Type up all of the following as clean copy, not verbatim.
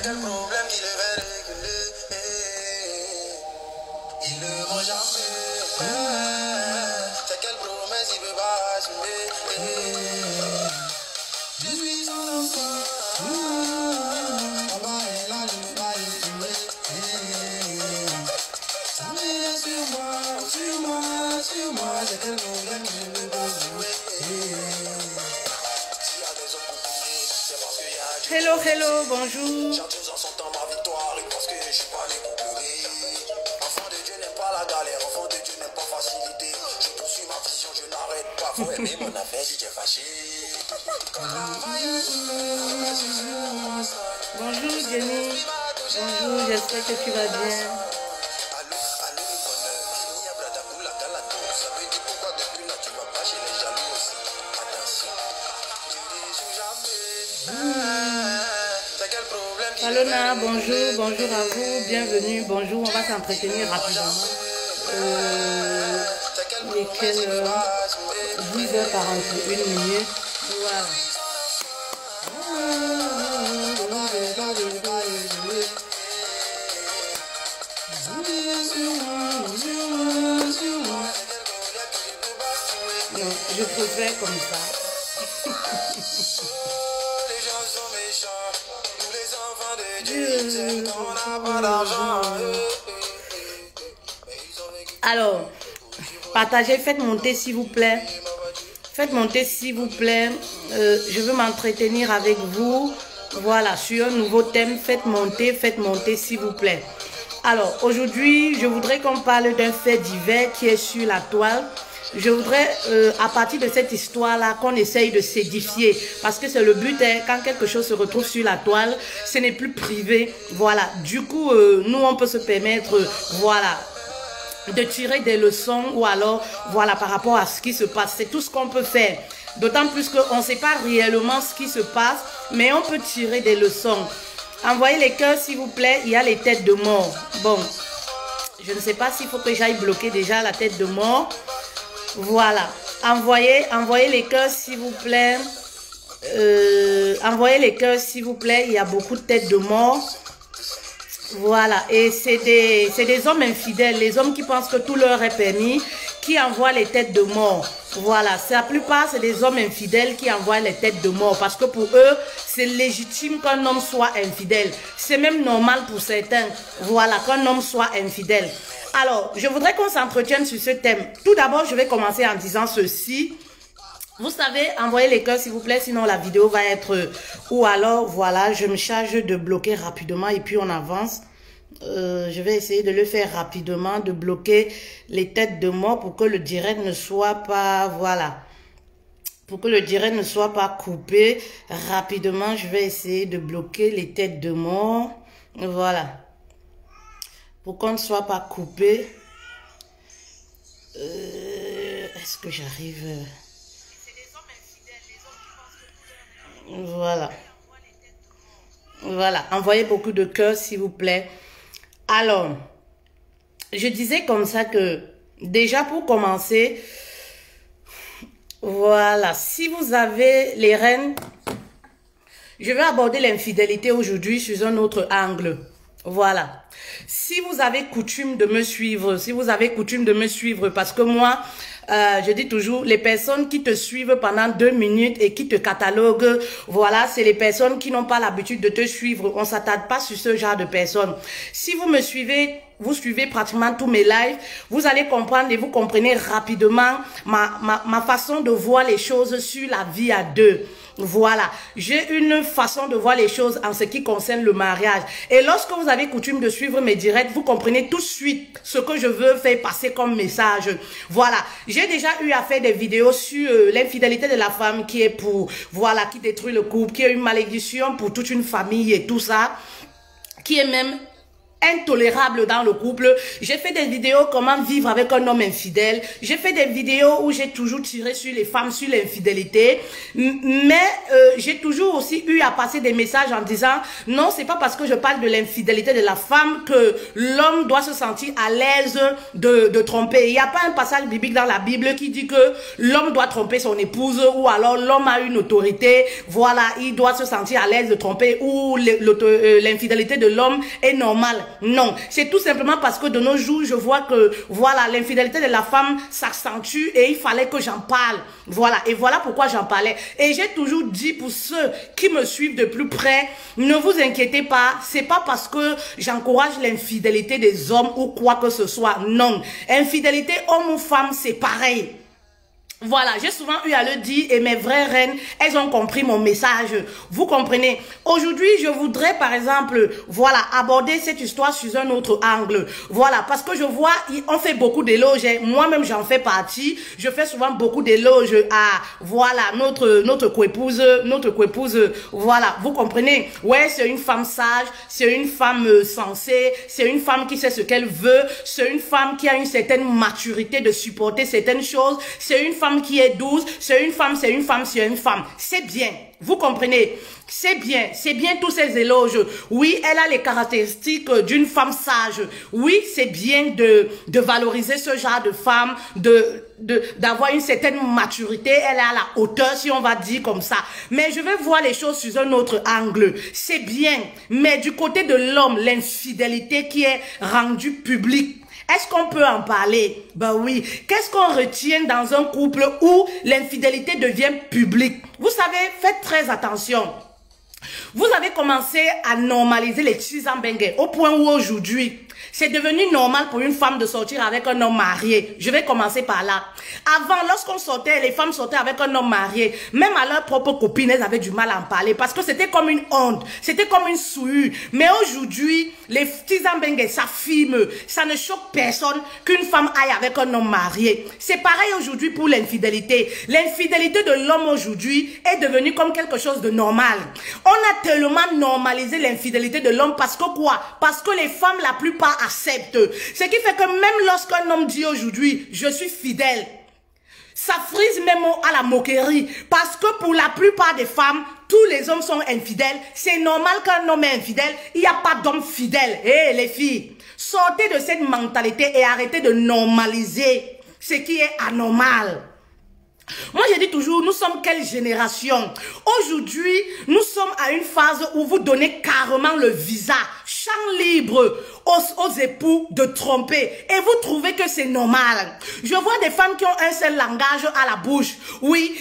quel problème qu'il devait régler. Il ne vont jamais. C'est quelle promesse il veut pas assumer. Je suis son enfant. Papa est là, je ne peux pas l'échouer. Ça m'aide sur moi. C'est quel problème qu'il ne veut pas jouer. Hello, hello, bonjour. J'attends en son temps ma victoire parce que je suis pas né pour pleurer. Enfant de Dieu n'aime pas la galère, enfant de Dieu n'aime pas facilité. Je poursuis ma vision, je n'arrête pas. Faut aimer mon affaire si tu es fâché. Bonjour Jenny. Bonjour, j'espère que tu vas bien. Alona, bonjour, bonjour à vous, bienvenue, bonjour, on va s'entretenir rapidement. Il est quelle heure? 10h41. Voilà. Non, je préfère comme ça. Alors, partagez, faites monter s'il vous plaît. Faites monter s'il vous plaît. Je veux m'entretenir avec vous. Voilà, sur un nouveau thème. Faites monter s'il vous plaît. Alors, aujourd'hui, je voudrais qu'on parle d'un fait divers qui est sur la toile. Je voudrais, à partir de cette histoire-là, qu'on essaye de s'édifier. Parce que c'est le but, hein, quand quelque chose se retrouve sur la toile, ce n'est plus privé. Voilà. Du coup, nous, on peut se permettre, voilà, de tirer des leçons ou alors, voilà, par rapport à ce qui se passe. C'est tout ce qu'on peut faire. D'autant plus qu'on ne sait pas réellement ce qui se passe, mais on peut tirer des leçons. Envoyez les cœurs, s'il vous plaît. Il y a les têtes de mort. Bon, je ne sais pas s'il faut que j'aille bloquer déjà la tête de mort. Voilà, envoyez les cœurs s'il vous plaît. Envoyez les cœurs s'il vous plaît. Il y a beaucoup de têtes de mort. Voilà, et c'est des hommes infidèles, les hommes qui pensent que tout leur est permis, qui envoient les têtes de mort. Voilà, la plupart c'est des hommes infidèles qui envoient les têtes de mort parce que pour eux, c'est légitime qu'un homme soit infidèle. C'est même normal pour certains, voilà, qu'un homme soit infidèle. Alors, je voudrais qu'on s'entretienne sur ce thème. Tout d'abord, je vais commencer en disant ceci. Vous savez, envoyez les cœurs s'il vous plaît, sinon la vidéo va être... Ou alors, voilà, je me charge de bloquer rapidement et puis on avance. Je vais essayer de le faire rapidement, de bloquer les têtes de mort pour que le direct ne soit pas... Voilà. Pour que le direct ne soit pas coupé. Rapidement, je vais essayer de bloquer les têtes de mort. Voilà. Pour qu'on ne soit pas coupé. Est-ce que j'arrive... Voilà. Voilà. Envoyez beaucoup de cœurs, s'il vous plaît. Alors, je disais comme ça que, déjà pour commencer, voilà, si vous avez les reines, je vais aborder l'infidélité aujourd'hui sous un autre angle. Voilà. Si vous avez coutume de me suivre, parce que moi, je dis toujours, les personnes qui te suivent pendant 2 minutes et qui te cataloguent, voilà, c'est les personnes qui n'ont pas l'habitude de te suivre. On ne s'attarde pas sur ce genre de personnes. Si vous me suivez, vous suivez pratiquement tous mes lives, vous allez comprendre et vous comprenez rapidement ma façon de voir les choses sur la vie à deux. Voilà, j'ai une façon de voir les choses en ce qui concerne le mariage. Et lorsque vous avez coutume de suivre mes directs, vous comprenez tout de suite ce que je veux faire passer comme message. Voilà, j'ai déjà eu à faire des vidéos sur l'infidélité de la femme qui est pour, voilà, qui détruit le couple, qui est une malédiction pour toute une famille et tout ça, qui est même intolérable dans le couple. J'ai fait des vidéos comment vivre avec un homme infidèle. J'ai fait des vidéos où j'ai toujours tiré sur les femmes, sur l'infidélité. Mais j'ai toujours aussi eu à passer des messages en disant non, c'est pas parce que je parle de l'infidélité de la femme que l'homme doit se sentir à l'aise de tromper. Il n'y a pas un passage biblique dans la Bible qui dit que l'homme doit tromper son épouse ou alors l'homme a une autorité, voilà, il doit se sentir à l'aise de tromper ou l'infidélité de l'homme est normale. Non, c'est tout simplement parce que de nos jours, je vois que voilà, l'infidélité de la femme s'accentue et il fallait que j'en parle. Voilà, et voilà pourquoi j'en parlais. Et j'ai toujours dit pour ceux qui me suivent de plus près, ne vous inquiétez pas, c'est pas parce que j'encourage l'infidélité des hommes ou quoi que ce soit. Non, infidélité homme ou femme, c'est pareil. Voilà, j'ai souvent eu à le dire et mes vraies reines, elles ont compris mon message. Vous comprenez? Aujourd'hui, je voudrais par exemple, voilà, aborder cette histoire sous un autre angle. Voilà, parce que je vois, on fait beaucoup d'éloges. Moi-même, j'en fais partie. Je fais souvent beaucoup d'éloges à, voilà, notre coépouse, voilà, vous comprenez? Ouais, c'est une femme sage, c'est une femme sensée, c'est une femme qui sait ce qu'elle veut, c'est une femme qui a une certaine maturité de supporter certaines choses, c'est une femme qui est douce, c'est une femme, c'est une femme, c'est une femme. C'est bien, vous comprenez? C'est bien tous ces éloges. Oui, elle a les caractéristiques d'une femme sage. Oui, c'est bien de valoriser ce genre de femme, d'avoir une certaine maturité. Elle est à la hauteur, si on va dire comme ça. Mais je vais voir les choses sous un autre angle. C'est bien, mais du côté de l'homme, l'infidélité qui est rendue publique, est-ce qu'on peut en parler? Ben oui. Qu'est-ce qu'on retient dans un couple où l'infidélité devient publique? Vous savez, faites très attention. Vous avez commencé à normaliser les Tizambengue au point où aujourd'hui, c'est devenu normal pour une femme de sortir avec un homme marié. Je vais commencer par là. Avant, lorsqu'on sortait, les femmes sortaient avec un homme marié. Même à leur propre copine, elles avaient du mal à en parler parce que c'était comme une honte. C'était comme une souillure. Mais aujourd'hui, les Tizambengue s'affirment. Ça ne choque personne qu'une femme aille avec un homme marié. C'est pareil aujourd'hui pour l'infidélité. L'infidélité de l'homme aujourd'hui est devenue comme quelque chose de normal. On a tellement normalisé l'infidélité de l'homme parce que quoi? Parce que les femmes, la plupart, acceptent. Ce qui fait que même lorsqu'un homme dit aujourd'hui, je suis fidèle, ça frise même à la moquerie. Parce que pour la plupart des femmes, tous les hommes sont infidèles. C'est normal qu'un homme est infidèle. Il n'y a pas d'homme fidèle. Hé, les filles, sortez de cette mentalité et arrêtez de normaliser ce qui est anormal. Moi, je dis toujours, nous sommes quelle génération? Aujourd'hui, nous sommes à une phase où vous donnez carrément le visa, champ libre aux époux de tromper. Et vous trouvez que c'est normal. Je vois des femmes qui ont un seul langage à la bouche. Oui,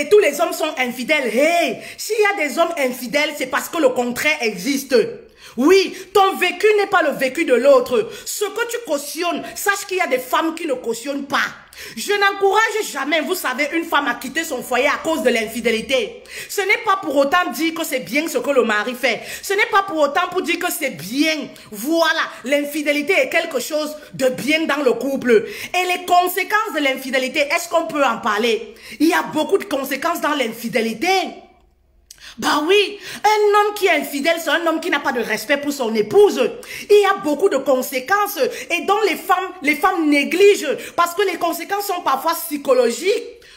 tous les hommes sont infidèles. Hey, s'il y a des hommes infidèles, c'est parce que le contraire existe. Oui, ton vécu n'est pas le vécu de l'autre. Ce que tu cautionnes, sache qu'il y a des femmes qui ne cautionnent pas. Je n'encourage jamais, vous savez, une femme à quitter son foyer à cause de l'infidélité. Ce n'est pas pour autant dire que c'est bien ce que le mari fait. Ce n'est pas pour autant pour dire que c'est bien. Voilà, l'infidélité est quelque chose de bien dans le couple. Et les conséquences de l'infidélité, est-ce qu'on peut en parler? Il y a beaucoup de conséquences dans l'infidélité. Bah oui, un homme qui est infidèle, c'est un homme qui n'a pas de respect pour son épouse. Il y a beaucoup de conséquences et dont les femmes négligent parce que les conséquences sont parfois psychologiques.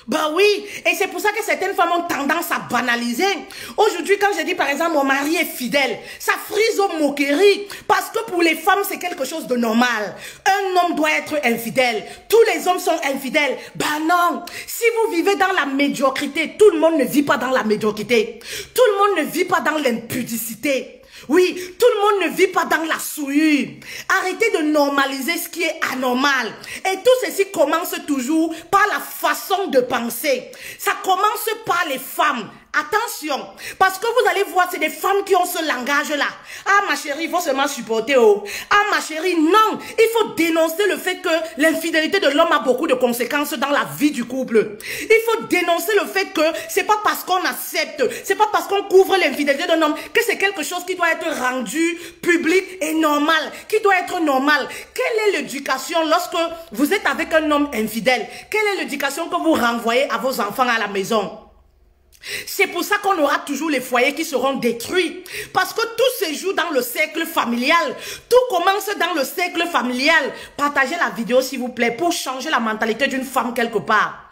Bah oui, et c'est pour ça que certaines femmes ont tendance à banaliser. Aujourd'hui, quand je dis par exemple mon mari est fidèle, ça frise aux moqueries parce que pour les femmes c'est quelque chose de normal. Un homme doit être infidèle. Tous les hommes sont infidèles. Bah non, si vous vivez dans la médiocrité, tout le monde ne vit pas dans la médiocrité. Tout le monde ne vit pas dans l'impudicité. Oui, tout le monde ne vit pas dans la souillure. Arrêtez de normaliser ce qui est anormal. Et tout ceci commence toujours par la façon de penser. Ça commence par les femmes. Attention, parce que vous allez voir, c'est des femmes qui ont ce langage-là. Ah ma chérie, il faut seulement supporter. Oh. Ah ma chérie, non, il faut dénoncer le fait que l'infidélité de l'homme a beaucoup de conséquences dans la vie du couple. Il faut dénoncer le fait que c'est pas parce qu'on accepte, c'est pas parce qu'on couvre l'infidélité d'un homme que c'est quelque chose qui doit être rendu public et normal, qui doit être normal. Quelle est l'éducation lorsque vous êtes avec un homme infidèle? Quelle est l'éducation que vous renvoyez à vos enfants à la maison? C'est pour ça qu'on aura toujours les foyers qui seront détruits. Parce que tout se joue dans le cercle familial. Tout commence dans le cercle familial. Partagez la vidéo s'il vous plaît pour changer la mentalité d'une femme quelque part.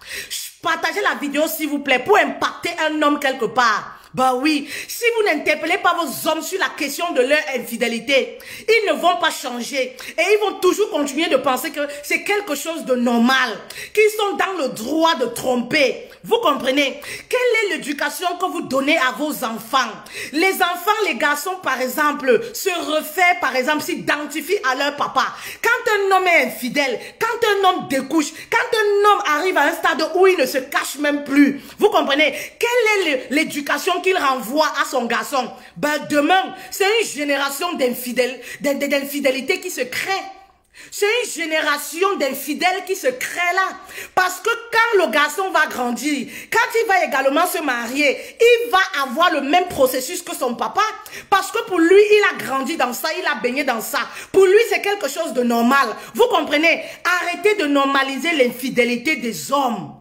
Partagez la vidéo s'il vous plaît pour impacter un homme quelque part. Bah oui, si vous n'interpellez pas vos hommes sur la question de leur infidélité, ils ne vont pas changer. Et ils vont toujours continuer de penser que c'est quelque chose de normal. Qu'ils sont dans le droit de tromper. Vous comprenez? Quelle est l'éducation que vous donnez à vos enfants? Les enfants, les garçons par exemple, se refaient par exemple, s'identifient à leur papa. Quand un homme est infidèle, quand un homme découche, quand un homme arrive à un stade où il ne se cache même plus, vous comprenez? Quelle est l'éducation qu'il renvoie à son garçon? Ben demain, c'est une génération d'infidélité qui se crée. C'est une génération d'infidèles qui se crée là. Parce que quand le garçon va grandir, quand il va également se marier, il va avoir le même processus que son papa. Parce que pour lui, il a grandi dans ça, il a baigné dans ça. Pour lui, c'est quelque chose de normal. Vous comprenez? Arrêtez de normaliser l'infidélité des hommes.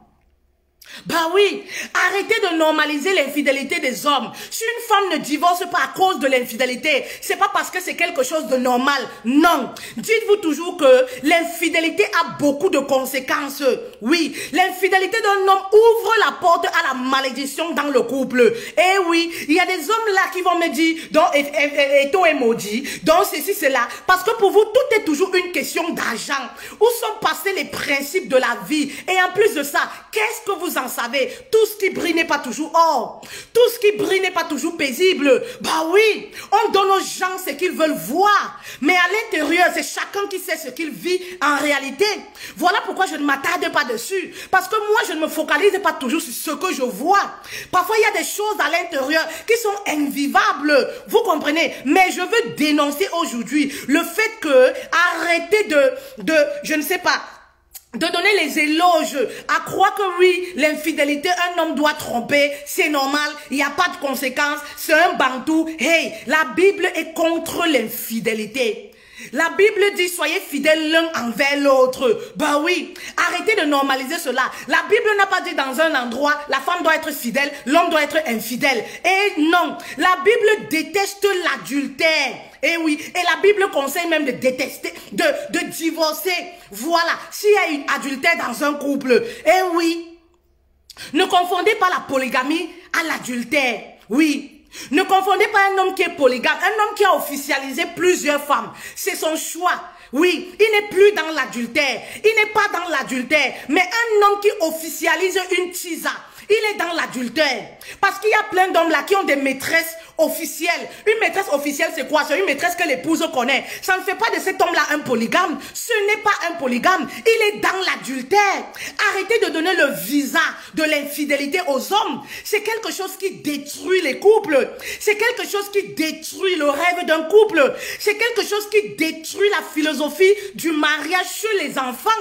Bah oui, arrêtez de normaliser l'infidélité des hommes. Si une femme ne divorce pas à cause de l'infidélité, c'est pas parce que c'est quelque chose de normal. Non. Dites-vous toujours que l'infidélité a beaucoup de conséquences. Oui, l'infidélité d'un homme ouvre la porte à la malédiction dans le couple. Et oui, il y a des hommes là qui vont me dire, donc, Eto est maudit, donc ceci, cela. Parce que pour vous, tout est toujours une question d'argent. Où sont passés les principes de la vie? Et en plus de ça, qu'est-ce que vous en savez? Tout ce qui brille n'est pas toujours or. Tout ce qui brille n'est pas toujours paisible. Bah oui, on donne aux gens ce qu'ils veulent voir. Mais à l'intérieur, c'est chacun qui sait ce qu'il vit en réalité. Voilà pourquoi je ne m'attarde pas dessus. Parce que moi, je ne me focalise pas toujours sur ce que je vois. Parfois, il y a des choses à l'intérieur qui sont invivables. Vous comprenez? Mais je veux dénoncer aujourd'hui le fait que arrêtez je ne sais pas, de donner les éloges, à croire que oui, l'infidélité, un homme doit tromper, c'est normal, il n'y a pas de conséquences, c'est un bantou. Hey, la Bible est contre l'infidélité. La Bible dit, soyez fidèles l'un envers l'autre. Bah oui, arrêtez de normaliser cela. La Bible n'a pas dit dans un endroit, la femme doit être fidèle, l'homme doit être infidèle. Et non, la Bible déteste l'adultère. Et oui, et la Bible conseille même de détester, de divorcer. Voilà, s'il y a une adultère dans un couple. Et oui, ne confondez pas la polygamie à l'adultère. Oui. Ne confondez pas un homme qui est polygame, un homme qui a officialisé plusieurs femmes. C'est son choix. Oui, il n'est plus dans l'adultère. Il n'est pas dans l'adultère. Mais un homme qui officialise une tisa, il est dans l'adultère. Parce qu'il y a plein d'hommes là qui ont des maîtresses officielles. Une maîtresse officielle, c'est quoi? C'est une maîtresse que l'épouse connaît. Ça ne fait pas de cet homme-là un polygame. Ce n'est pas un polygame. Il est dans l'adultère. Arrêtez de donner le visa de l'infidélité aux hommes. C'est quelque chose qui détruit les couples. C'est quelque chose qui détruit le rêve d'un couple. C'est quelque chose qui détruit la philosophie du mariage chez les enfants.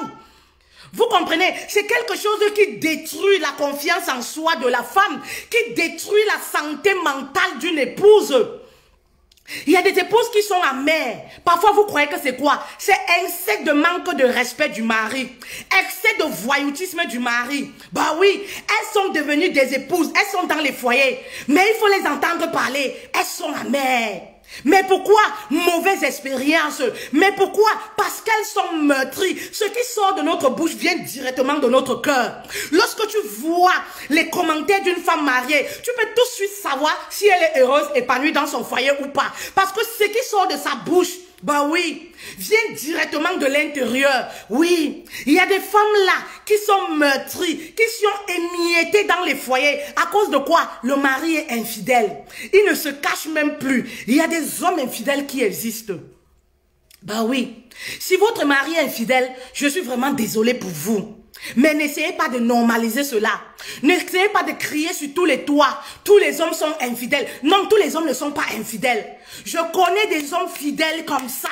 Vous comprenez? C'est quelque chose qui détruit la confiance en soi de la femme, qui détruit la santé mentale d'une épouse. Il y a des épouses qui sont amères. Parfois, vous croyez que c'est quoi? C'est excès de manque de respect du mari. Excès de voyoutisme du mari. Bah oui, elles sont devenues des épouses. Elles sont dans les foyers. Mais il faut les entendre parler. Elles sont amères. Mais pourquoi? Mauvaise expérience. Mais pourquoi? Parce qu'elles sont meurtries. Ce qui sort de notre bouche vient directement de notre cœur. Lorsque tu vois les commentaires d'une femme mariée, tu peux tout de suite savoir si elle est heureuse, épanouie dans son foyer ou pas. Parce que ce qui sort de sa bouche, bah oui, vient directement de l'intérieur. Oui, il y a des femmes là qui sont meurtries, qui sont émiettées dans les foyers. À cause de quoi? Le mari est infidèle. Il ne se cache même plus. Il y a des hommes infidèles qui existent. Bah oui, si votre mari est infidèle, je suis vraiment désolée pour vous. Mais n'essayez pas de normaliser cela. N'essayez pas de crier sur tous les toits. Tous les hommes sont infidèles. Non, tous les hommes ne sont pas infidèles. Je connais des hommes fidèles comme ça.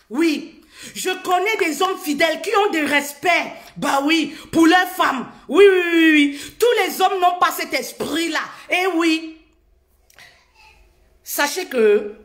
Oui. Je connais des hommes fidèles qui ont du respect. Bah oui, pour leurs femmes. Oui, oui, oui, oui. Tous les hommes n'ont pas cet esprit-là. Et oui. Sachez que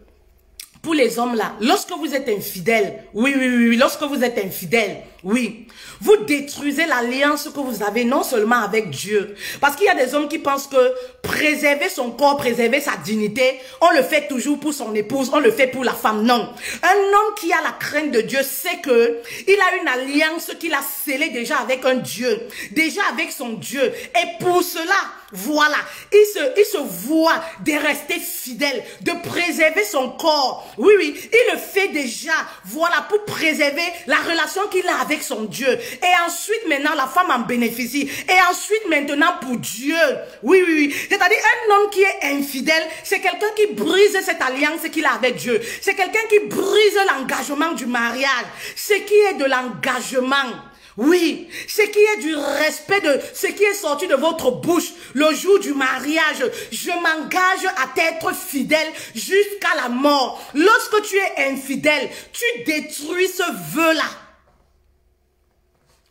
pour les hommes là, lorsque vous êtes infidèle, oui, lorsque vous êtes infidèle, Oui, vous détruisez l'alliance que vous avez non seulement avec Dieu. Parce qu'il y a des hommes qui pensent que préserver son corps, préserver sa dignité, on le fait toujours pour son épouse, on le fait pour la femme. Non. Un homme qui a la crainte de Dieu sait que il a une alliance qu'il a scellée déjà avec un Dieu, déjà avec son Dieu. Et pour cela, voilà, il se voit de rester fidèle, de préserver son corps. Oui, oui, il le fait déjà, voilà, pour préserver la relation qu'il a avec son Dieu. Et ensuite, maintenant, la femme en bénéficie. Et ensuite, maintenant, pour Dieu. Oui, oui, oui. C'est-à-dire, un homme qui est infidèle, c'est quelqu'un qui brise cette alliance qu'il a avec Dieu. C'est quelqu'un qui brise l'engagement du mariage. Ce qui est de l'engagement. Oui, ce qui est du respect de ce qui est sorti de votre bouche le jour du mariage. Je m'engage à t'être fidèle jusqu'à la mort. Lorsque tu es infidèle, tu détruis ce vœu-là.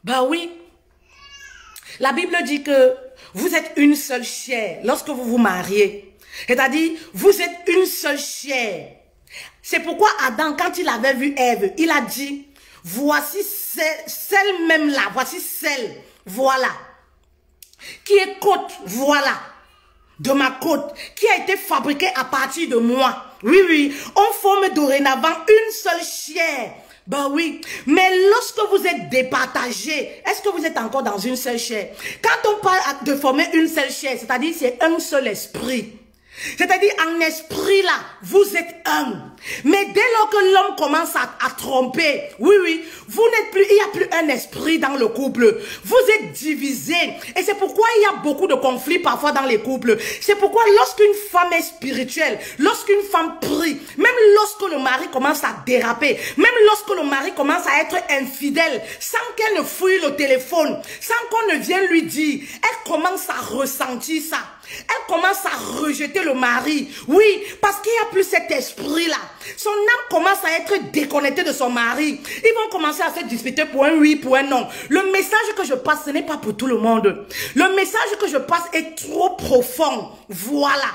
Ben oui. La Bible dit que vous êtes une seule chair lorsque vous vous mariez. C'est-à-dire, vous êtes une seule chair. C'est pourquoi Adam, quand il avait vu Ève, il a dit, voici celle même là, voici celle, voilà, qui est côte, voilà, de ma côte, qui a été fabriquée à partir de moi. Oui, oui, on forme dorénavant une seule chair. Ben oui, mais lorsque vous êtes départagé, est-ce que vous êtes encore dans une seule chair? Quand on parle de former une seule chair, c'est-à-dire c'est un seul esprit. C'est-à-dire en esprit là, vous êtes un. Mais dès lors que l'homme commence à tromper, oui, oui, vous n'êtes plus, il n'y a plus un esprit dans le couple. Vous êtes divisés. Et c'est pourquoi il y a beaucoup de conflits parfois dans les couples. C'est pourquoi lorsqu'une femme est spirituelle, lorsqu'une femme prie, même lorsque le mari commence à déraper, même lorsque le mari commence à être infidèle, sans qu'elle ne fouille le téléphone, sans qu'on ne vienne lui dire, elle commence à ressentir ça. Elle commence à rejeter le mari. Oui, parce qu'il n'y a plus cet esprit-là. Son âme commence à être déconnectée de son mari. Ils vont commencer à se disputer pour un oui, pour un non. Le message que je passe, ce n'est pas pour tout le monde. Le message que je passe est trop profond. Voilà.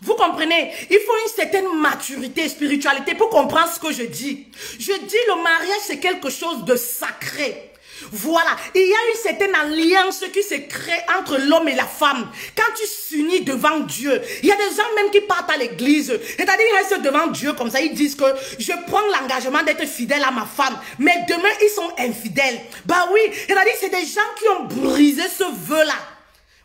Vous comprenez? Il faut une certaine maturité, spiritualité pour comprendre ce que je dis. Je dis le mariage, c'est quelque chose de sacré. Voilà, il y a une certaine alliance qui se crée entre l'homme et la femme. Quand tu s'unis devant Dieu, il y a des gens même qui partent à l'église. C'est-à-dire, ils restent devant Dieu comme ça, ils disent que je prends l'engagement d'être fidèle à ma femme. Mais demain, ils sont infidèles. Bah oui, c'est-à-dire, c'est des gens qui ont brisé ce vœu-là.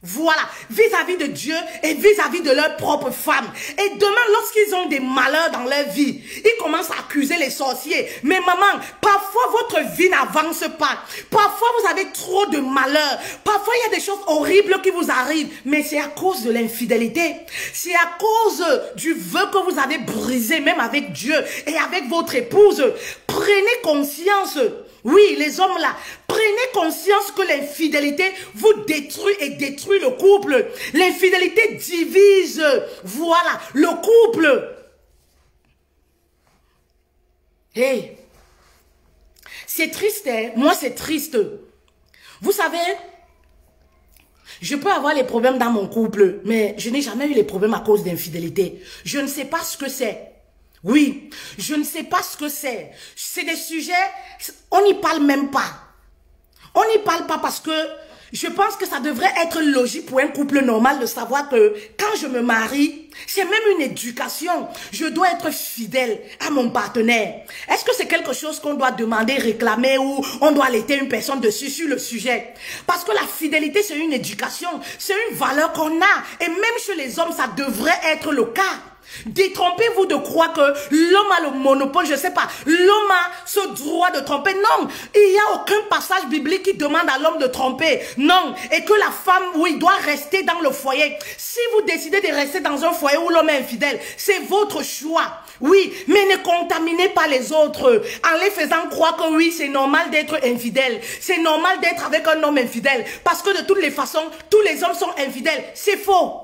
Voilà, vis-à-vis de Dieu et vis-à-vis de leur propre femme. Et demain, lorsqu'ils ont des malheurs dans leur vie, ils commencent à accuser les sorciers. Mais maman, parfois votre vie n'avance pas. Parfois vous avez trop de malheurs. Parfois il y a des choses horribles qui vous arrivent. Mais c'est à cause de l'infidélité. C'est à cause du vœu que vous avez brisé, même avec Dieu et avec votre épouse. Prenez conscience. Oui, les hommes là, prenez conscience que l'infidélité vous détruit et détruit le couple. L'infidélité divise, voilà, le couple. Hey, c'est triste, hein? Moi c'est triste. Vous savez, je peux avoir les problèmes dans mon couple, mais je n'ai jamais eu les problèmes à cause d'infidélité. Je ne sais pas ce que c'est. Oui, je ne sais pas ce que c'est. C'est des sujets, on n'y parle même pas. On n'y parle pas parce que je pense que ça devrait être logique pour un couple normal de savoir que quand je me marie, c'est même une éducation. Je dois être fidèle à mon partenaire. Est-ce que c'est quelque chose qu'on doit demander, réclamer ou on doit allaiter une personne dessus sur le sujet? Parce que la fidélité, c'est une éducation. C'est une valeur qu'on a. Et même chez les hommes, ça devrait être le cas. Détrompez-vous de croire que l'homme a le monopole, je sais pas, l'homme a ce droit de tromper. Non, il n'y a aucun passage biblique qui demande à l'homme de tromper. Non, et que la femme, oui, doit rester dans le foyer. Si vous décidez de rester dans un foyer où l'homme est infidèle, c'est votre choix. Oui, mais ne contaminez pas les autres en les faisant croire que oui, c'est normal d'être infidèle. C'est normal d'être avec un homme infidèle. Parce que de toutes les façons, tous les hommes sont infidèles. C'est faux.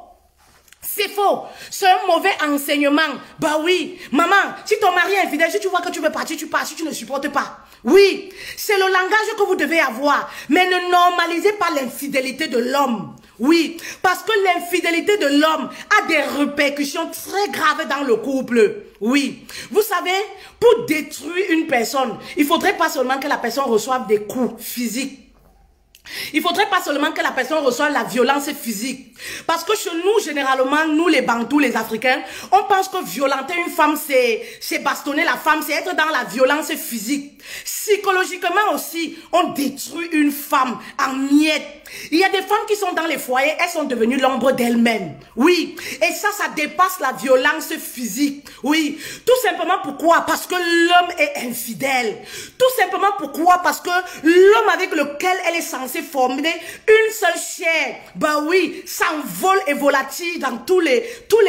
C'est faux. C'est un mauvais enseignement. Bah oui. Maman, si ton mari est infidèle, si tu vois que tu veux partir, tu pars. Si tu ne supportes pas. Oui. C'est le langage que vous devez avoir. Mais ne normalisez pas l'infidélité de l'homme. Oui. Parce que l'infidélité de l'homme a des répercussions très graves dans le couple. Oui. Vous savez, pour détruire une personne, il faudrait pas seulement que la personne reçoive des coups physiques. Il faudrait pas seulement que la personne reçoive la violence physique. Parce que chez nous, généralement, nous les Bantous, les Africains, on pense que violenter une femme, c'est bastonner la femme, c'est être dans la violence physique. Psychologiquement aussi, on détruit une femme en miettes. Il y a des femmes qui sont dans les foyers, elles sont devenues l'ombre d'elles-mêmes. Oui, et ça dépasse la violence physique. Oui, tout simplement pourquoi? Parce que l'homme est infidèle. Tout simplement pourquoi? Parce que l'homme avec lequel elle est censée former une seule chair, ben oui, s'envole et volatile dans tous les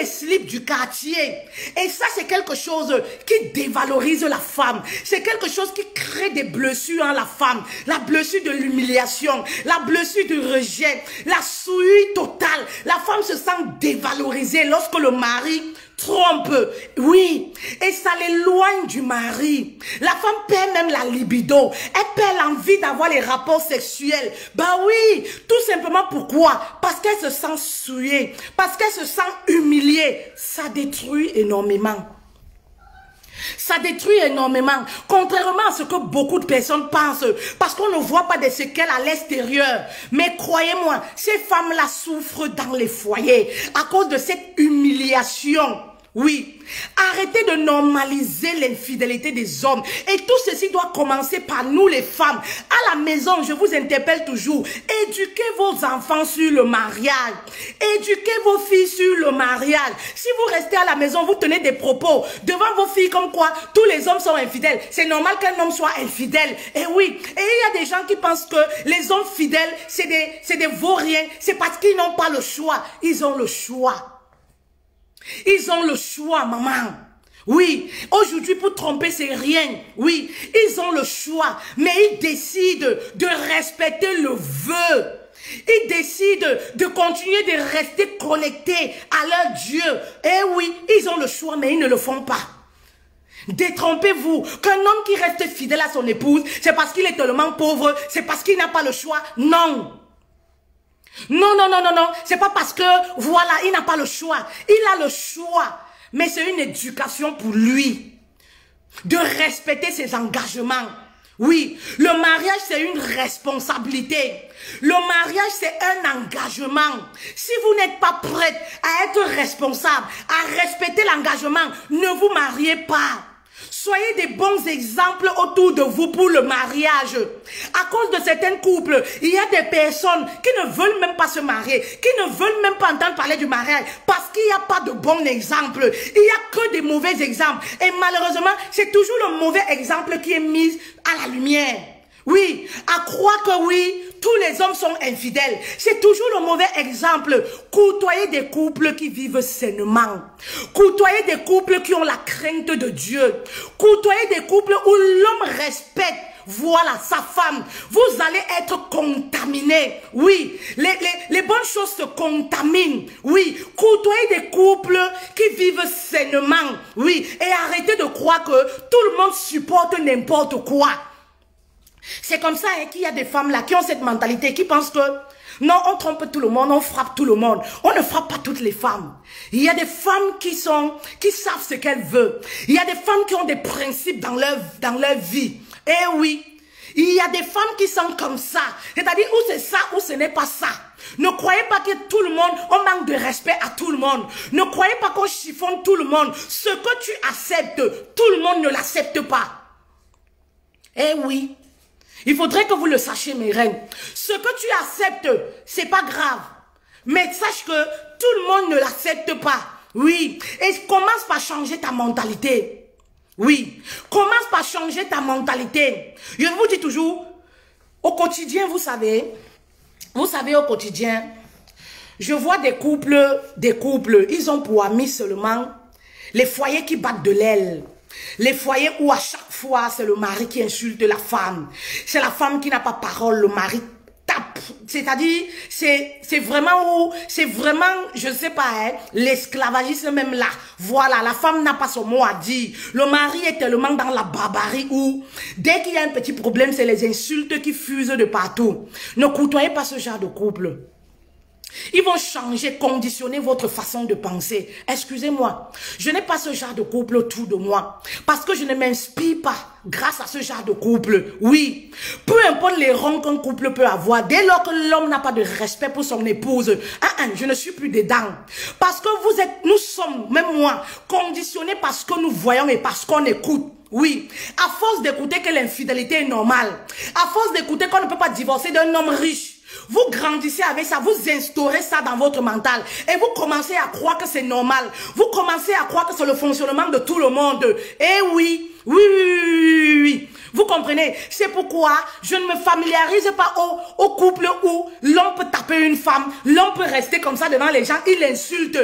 slips du quartier. Et ça, c'est quelque chose qui dévalorise la femme. C'est quelque chose qui crée des blessures en la femme. La blessure de l'humiliation, la blessure du rejet, la souillure totale. La femme se sent dévalorisée lorsque le mari trompe. Oui, et ça l'éloigne du mari. La femme perd même la libido. Elle perd l'envie d'avoir les rapports sexuels. Bah oui, tout simplement pourquoi? Parce qu'elle se sent souillée, parce qu'elle se sent humiliée. Ça détruit énormément. Ça détruit énormément, contrairement à ce que beaucoup de personnes pensent, parce qu'on ne voit pas des séquelles à l'extérieur. Mais croyez-moi, ces femmes-là souffrent dans les foyers à cause de cette humiliation. Oui, arrêtez de normaliser l'infidélité des hommes. Et tout ceci doit commencer par nous les femmes. À la maison, je vous interpelle toujours. Éduquez vos enfants sur le mariage. Éduquez vos filles sur le mariage. Si vous restez à la maison, vous tenez des propos devant vos filles comme quoi tous les hommes sont infidèles. C'est normal qu'un homme soit infidèle. Et oui, et il y a des gens qui pensent que les hommes fidèles, c'est des vauriens. C'est parce qu'ils n'ont pas le choix. Ils ont le choix. Ils ont le choix, maman. Oui, aujourd'hui pour tromper c'est rien. Oui, ils ont le choix, mais ils décident de respecter le vœu. Ils décident de continuer de rester connectés à leur Dieu. Eh oui, ils ont le choix, mais ils ne le font pas. Détrompez-vous qu'un homme qui reste fidèle à son épouse, c'est parce qu'il est tellement pauvre, c'est parce qu'il n'a pas le choix. Non. Non, non, non, non, non. C'est pas parce que, voilà, il n'a pas le choix. Il a le choix. Mais c'est une éducation pour lui. De respecter ses engagements. Oui, le mariage, c'est une responsabilité. Le mariage, c'est un engagement. Si vous n'êtes pas prête à être responsable, à respecter l'engagement, ne vous mariez pas. Soyez des bons exemples autour de vous pour le mariage. À cause de certains couples, il y a des personnes qui ne veulent même pas se marier, qui ne veulent même pas entendre parler du mariage parce qu'il n'y a pas de bon exemple. Il n'y a que des mauvais exemples. Et malheureusement, c'est toujours le mauvais exemple qui est mis à la lumière. Oui, à croire que oui, tous les hommes sont infidèles. C'est toujours le mauvais exemple. Côtoyez des couples qui vivent sainement. Côtoyez des couples qui ont la crainte de Dieu. Côtoyez des couples où l'homme respecte, voilà, sa femme. Vous allez être contaminés. Oui, les bonnes choses se contaminent. Oui, côtoyez des couples qui vivent sainement. Oui, et arrêtez de croire que tout le monde supporte n'importe quoi. C'est comme ça hein, qu'il y a des femmes là qui ont cette mentalité, qui pensent que non, on trompe tout le monde, on frappe tout le monde. On ne frappe pas toutes les femmes. Il y a des femmes qui savent ce qu'elles veulent. Il y a des femmes qui ont des principes dans leur vie. Eh oui, il y a des femmes qui sont comme ça. C'est-à-dire où c'est ça, ou ce n'est pas ça. Ne croyez pas que tout le monde, on manque de respect à tout le monde. Ne croyez pas qu'on chiffonne tout le monde. Ce que tu acceptes, tout le monde ne l'accepte pas. Eh oui. Il faudrait que vous le sachiez, mes reines. Ce que tu acceptes, c'est pas grave. Mais sache que tout le monde ne l'accepte pas. Oui. Et commence par changer ta mentalité. Oui. Commence par changer ta mentalité. Je vous dis toujours, au quotidien, vous savez, au quotidien, je vois des couples, ils ont pour amis seulement les foyers qui battent de l'aile. Les foyers où à chaque fois c'est le mari qui insulte la femme. C'est la femme qui n'a pas parole, le mari tape. C'est-à-dire, c'est vraiment, je ne sais pas, hein, l'esclavagisme même là. Voilà, la femme n'a pas son mot à dire. Le mari est tellement dans la barbarie où, dès qu'il y a un petit problème, c'est les insultes qui fusent de partout. Ne côtoyez pas ce genre de couple. Ils vont changer, conditionner votre façon de penser. Excusez-moi, je n'ai pas ce genre de couple autour de moi. Parce que je ne m'inspire pas grâce à ce genre de couple. Oui, peu importe les rangs qu'un couple peut avoir, dès lors que l'homme n'a pas de respect pour son épouse, je ne suis plus dedans. Parce que nous sommes, même moi, conditionnés parce que nous voyons et parce qu'on écoute. Oui, à force d'écouter que l'infidélité est normale, à force d'écouter qu'on ne peut pas divorcer d'un homme riche, vous grandissez avec ça, vous instaurez ça dans votre mental et vous commencez à croire que c'est normal. Vous commencez à croire que c'est le fonctionnement de tout le monde. Eh oui, oui. Vous comprenez? C'est pourquoi je ne me familiarise pas au couple où l'homme peut taper une femme, l'homme peut rester comme ça devant les gens, il insulte.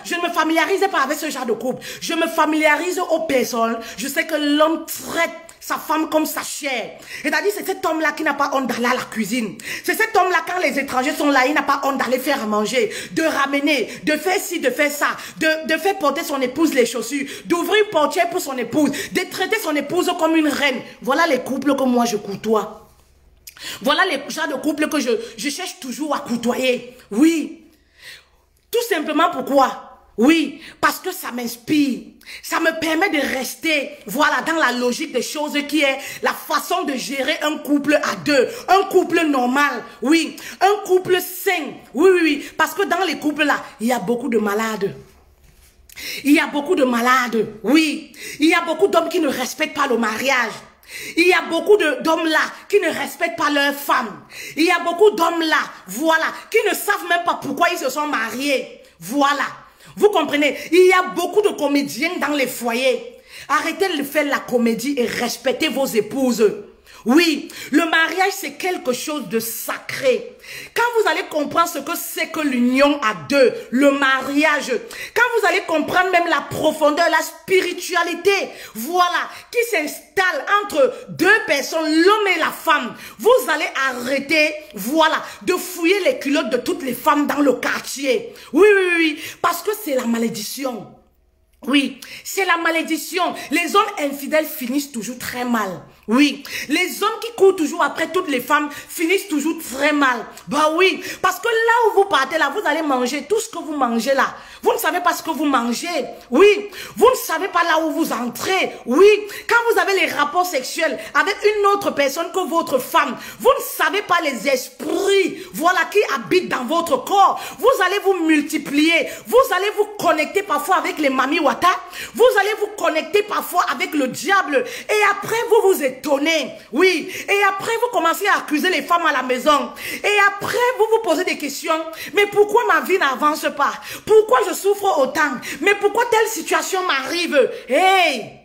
Je ne me familiarise pas avec ce genre de couple. Je me familiarise aux personnes. Je sais que l'homme traite sa femme comme sa chair. C'est-à-dire, c'est cet homme-là qui n'a pas honte d'aller à la cuisine. C'est cet homme-là, quand les étrangers sont là, il n'a pas honte d'aller faire à manger, de ramener, de faire ci, de faire ça, de faire porter son épouse les chaussures, d'ouvrir une portière pour son épouse, de traiter son épouse comme une reine. Voilà les couples que moi je côtoie. Voilà les genres de couples que je cherche toujours à côtoyer. Oui. Tout simplement pourquoi? Oui, parce que ça m'inspire. Ça me permet de rester, voilà, dans la logique des choses qui est la façon de gérer un couple à deux. Un couple normal, oui. Un couple sain, oui. Parce que dans les couples là, il y a beaucoup de malades. Il y a beaucoup de malades, oui. Il y a beaucoup d'hommes qui ne respectent pas le mariage. Il y a beaucoup d'hommes là qui ne respectent pas leurs femmes. Il y a beaucoup d'hommes là, voilà, qui ne savent même pas pourquoi ils se sont mariés. Voilà. Vous comprenez? Il y a beaucoup de comédiens dans les foyers. Arrêtez de faire la comédie et respectez vos épouses. Oui, le mariage c'est quelque chose de sacré. Quand vous allez comprendre ce que c'est que l'union à deux, le mariage, quand vous allez comprendre même la profondeur, la spiritualité, voilà, qui s'installe entre deux personnes, l'homme et la femme, vous allez arrêter, voilà, de fouiller les culottes de toutes les femmes dans le quartier. Oui, parce que c'est la malédiction. Oui, c'est la malédiction. Les hommes infidèles finissent toujours très mal. Oui, les hommes qui courent toujours après toutes les femmes finissent toujours très mal. Bah oui, parce que là où vous partez là, vous allez manger tout ce que vous mangez là. Vous ne savez pas ce que vous mangez. Oui, vous ne savez pas là où vous entrez. Oui, quand vous avez les rapports sexuels avec une autre personne que votre femme, vous ne savez pas les esprits, voilà, qui habitent dans votre corps. Vous allez vous multiplier. Vous allez vous connecter parfois avec les mamies Wata. Vous allez vous connecter parfois avec le diable. Et après, vous vous étonnez. Oui. Et après, vous commencez à accuser les femmes à la maison. Et après, vous vous posez des questions. Mais pourquoi ma vie n'avance pas? Pourquoi je souffre autant? Mais pourquoi telle situation m'arrive? Hey,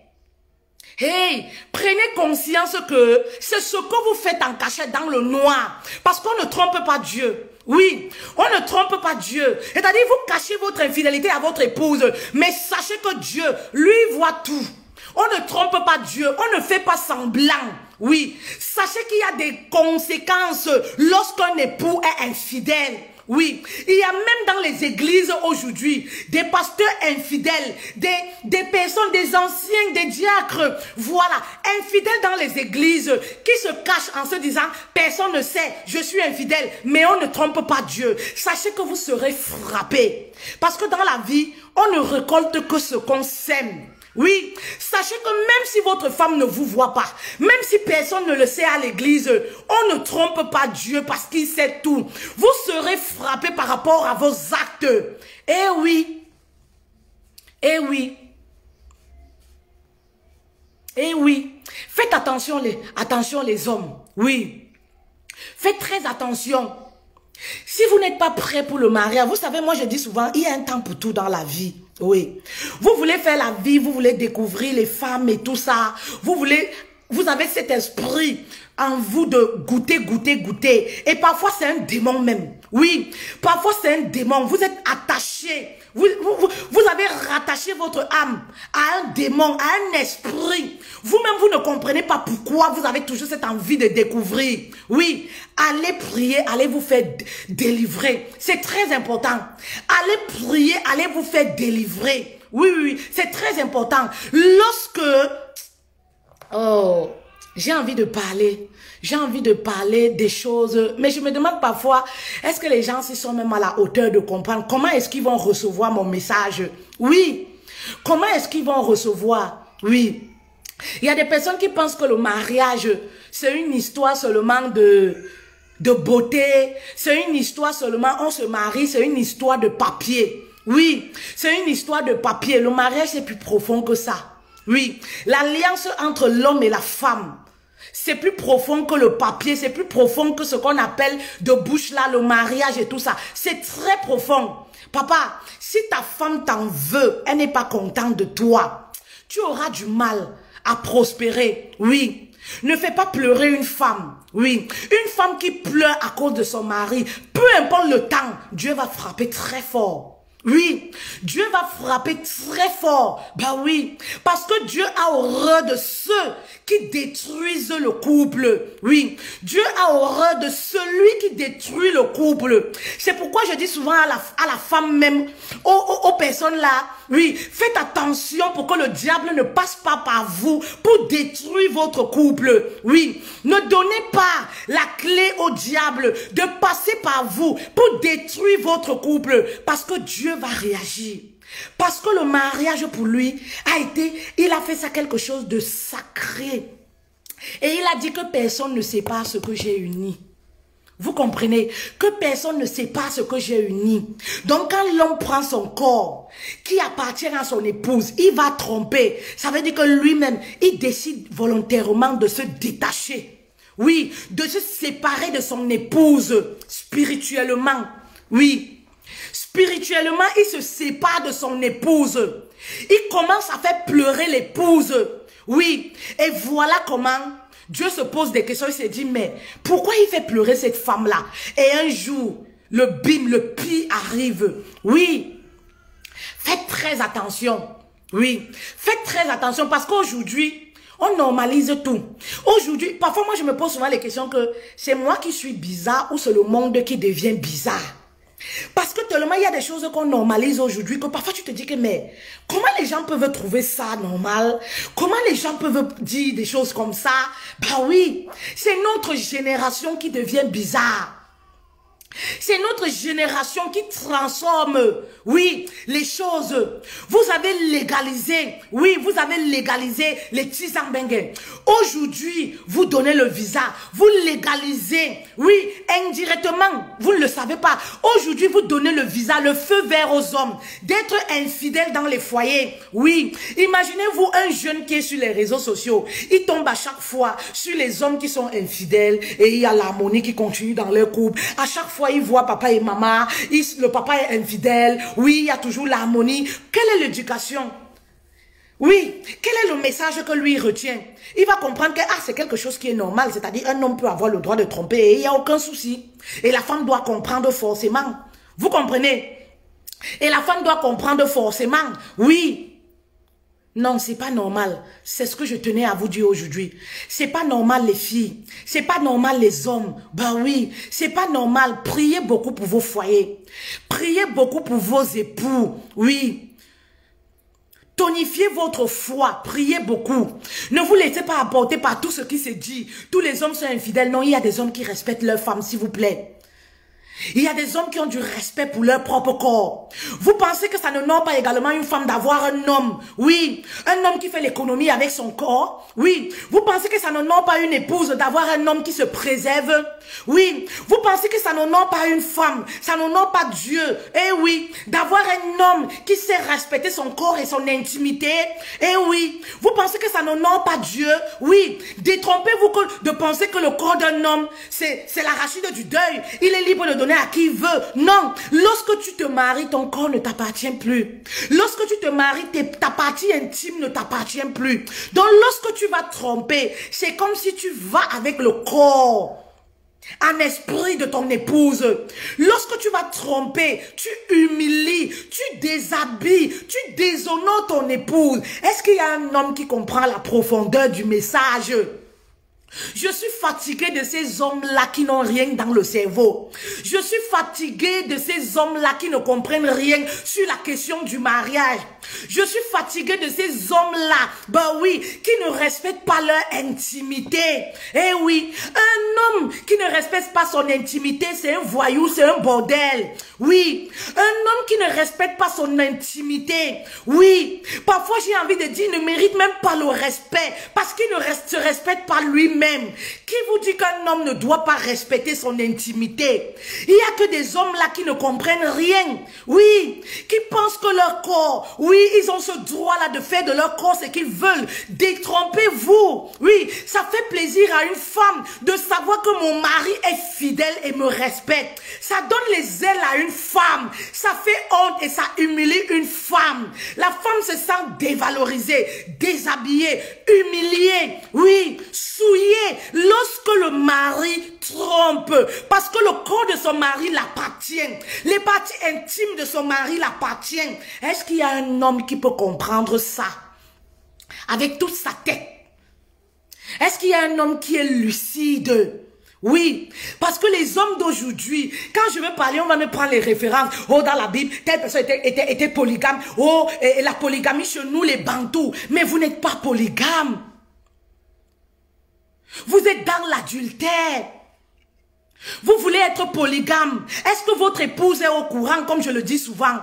prenez conscience que c'est ce que vous faites en cachette dans le noir. Parce qu'on ne trompe pas Dieu. Oui, on ne trompe pas Dieu. C'est-à-dire, vous cachez votre infidélité à votre épouse. Mais sachez que Dieu, lui, voit tout. On ne trompe pas Dieu. On ne fait pas semblant. Oui, sachez qu'il y a des conséquences lorsqu'un époux est infidèle. Oui, il y a même dans les églises aujourd'hui des pasteurs infidèles, des personnes, des anciens, des diacres, voilà, infidèles dans les églises qui se cachent en se disant, personne ne sait, je suis infidèle, mais on ne trompe pas Dieu. Sachez que vous serez frappés, parce que dans la vie, on ne récolte que ce qu'on sème. Oui, sachez que même si votre femme ne vous voit pas, même si personne ne le sait à l'église, on ne trompe pas Dieu parce qu'il sait tout. Vous serez frappé par rapport à vos actes. Eh oui. Eh oui. Eh oui. Faites attention les hommes. Oui. Faites très attention. Si vous n'êtes pas prêt pour le mariage, vous savez, moi je dis souvent, il y a un temps pour tout dans la vie. Oui. Vous voulez faire la vie, vous voulez découvrir les femmes et tout ça. Vous avez cet esprit en vous de goûter. Et parfois c'est un démon même. Oui, parfois c'est un démon. Vous êtes attaché. Vous avez rattaché votre âme à un démon, à un esprit. Vous-même, vous ne comprenez pas pourquoi vous avez toujours cette envie de découvrir. Oui, allez prier, allez vous faire délivrer. C'est très important. Allez prier, allez vous faire délivrer. Oui, c'est très important. Lorsque... Oh, j'ai envie de parler. j'ai envie de parler des choses, mais je me demande parfois, est-ce que les gens s'y sont même à la hauteur de comprendre comment est-ce qu'ils vont recevoir mon message? Oui. Comment est-ce qu'ils vont recevoir? Oui. Il y a des personnes qui pensent que le mariage, c'est une histoire seulement de beauté, c'est une histoire seulement, on se marie, c'est une histoire de papier. Oui, c'est une histoire de papier. Le mariage, c'est plus profond que ça. Oui, l'alliance entre l'homme et la femme, c'est plus profond que le papier, c'est plus profond que ce qu'on appelle de bouche là, le mariage et tout ça. C'est très profond. Papa, si ta femme t'en veut, elle n'est pas contente de toi, tu auras du mal à prospérer. Oui. Ne fais pas pleurer une femme. Oui. Une femme qui pleure à cause de son mari, peu importe le temps, Dieu va frapper très fort. Oui, Dieu va frapper très fort. Bah oui, parce que Dieu a horreur de ceux qui détruisent le couple. Oui, Dieu a horreur de celui qui détruit le couple. C'est pourquoi je dis souvent à la femme même, aux personnes là, oui, faites attention pour que le diable ne passe pas par vous pour détruire votre couple. Oui, ne donnez pas la clé au diable de passer par vous pour détruire votre couple, parce que Dieu va réagir. Parce que le mariage pour lui il a fait ça quelque chose de sacré. Et il a dit que personne ne sait pas ce que j'ai uni. Vous comprenez? Que personne ne sait pas ce que j'ai uni. Donc quand l'homme prend son corps qui appartient à son épouse, il va tromper. Ça veut dire que lui-même, il décide volontairement de se détacher. Oui, de se séparer de son épouse spirituellement. Oui. Spirituellement, il se sépare de son épouse. Il commence à faire pleurer l'épouse. Oui. Et voilà comment Dieu se pose des questions. Il se dit, mais pourquoi il fait pleurer cette femme-là? Et un jour, le bim, le pire arrive. Oui. Faites très attention. Oui. Faites très attention parce qu'aujourd'hui, on normalise tout. Aujourd'hui, parfois moi je me pose souvent les questions que c'est moi qui suis bizarre ou c'est le monde qui devient bizarre. Parce que tellement il y a des choses qu'on normalise aujourd'hui que parfois tu te dis que mais comment les gens peuvent trouver ça normal? Comment les gens peuvent dire des choses comme ça? Bah oui, c'est notre génération qui devient bizarre. C'est notre génération qui transforme, oui, les choses. Vous avez légalisé, oui, vous avez légalisé les Tshisanbengue. Aujourd'hui, vous donnez le visa, vous légalisez, oui, indirectement, vous ne le savez pas. Aujourd'hui, vous donnez le visa, le feu vert aux hommes, d'être infidèles dans les foyers. Oui, imaginez-vous un jeune qui est sur les réseaux sociaux, il tombe à chaque fois sur les hommes qui sont infidèles et il y a l'harmonie qui continue dans leur couple. À chaque fois, il voit papa et maman, le papa est infidèle, oui, il y a toujours l'harmonie. Quelle est l'éducation? Oui, quel est le message que lui retient? Il va comprendre que c'est quelque chose qui est normal, c'est-à-dire un homme peut avoir le droit de tromper et il n'y a aucun souci. Et la femme doit comprendre forcément. Vous comprenez? Et la femme doit comprendre forcément, oui. Non, c'est pas normal. C'est ce que je tenais à vous dire aujourd'hui. C'est pas normal les filles. C'est pas normal les hommes. Bah oui, c'est pas normal. Priez beaucoup pour vos foyers. Priez beaucoup pour vos époux. Oui. Tonifiez votre foi. Priez beaucoup. Ne vous laissez pas apporter par tout ce qui se dit. Tous les hommes sont infidèles. Non, il y a des hommes qui respectent leurs femmes, s'il vous plaît. Il y a des hommes qui ont du respect pour leur propre corps. Vous pensez que ça ne nomme pas également une femme d'avoir un homme? Oui, un homme qui fait l'économie avec son corps. Oui, vous pensez que ça ne nomme pas une épouse d'avoir un homme qui se préserve? Oui, vous pensez que ça ne nomme pas une femme, ça ne nomme pas Dieu? Eh oui, d'avoir un homme qui sait respecter son corps et son intimité? Eh oui, vous pensez que ça ne nomme pas Dieu? Oui, détrompez-vous de penser que le corps d'un homme, c'est l'arachide du deuil. Il est libre de donner à qui il veut. Non, lorsque tu te maries, ton corps ne t'appartient plus. Lorsque tu te maries, ta partie intime ne t'appartient plus. Donc lorsque tu vas tromper, c'est comme si tu vas avec le corps en esprit de ton épouse. Lorsque tu vas tromper, tu humilies, tu déshabilles, tu déshonores ton épouse. Est-ce qu'il y a un homme qui comprend la profondeur du message? Je suis fatiguée de ces hommes-là qui n'ont rien dans le cerveau. Je suis fatiguée de ces hommes-là qui ne comprennent rien sur la question du mariage. Je suis fatiguée de ces hommes-là, ben oui, qui ne respectent pas leur intimité. Eh oui, un homme qui ne respecte pas son intimité, c'est un voyou, c'est un bordel. Oui, un homme qui ne respecte pas son intimité. Oui, parfois j'ai envie de dire, il ne mérite même pas le respect parce qu'il ne se respecte pas lui-même. Qui vous dit qu'un homme ne doit pas respecter son intimité? Il n'y a que des hommes là qui ne comprennent rien. Oui, qui pensent que leur corps, oui, ils ont ce droit-là de faire de leur corps ce qu'ils veulent. Détrompez-vous. Oui, ça fait plaisir à une femme de savoir que mon mari est fidèle et me respecte. Ça donne les ailes à une femme. Ça fait honte et ça humilie une femme. La femme se sent dévalorisée, déshabillée, humiliée, oui, souillée lorsque le mari trompe. Parce que le corps de son mari l'appartient. Les parties intimes de son mari l'appartiennent. Est-ce qu'il y a un homme qui peut comprendre ça? Avec toute sa tête. Est-ce qu'il y a un homme qui est lucide? Oui, parce que les hommes d'aujourd'hui, quand je veux parler, on va me prendre les références. Oh, dans la Bible, telle personne était polygame. Oh, et la polygamie chez nous, les Bantous. Mais vous n'êtes pas polygame. Vous êtes dans l'adultère. Vous voulez être polygame. Est-ce que votre épouse est au courant, comme je le dis souvent?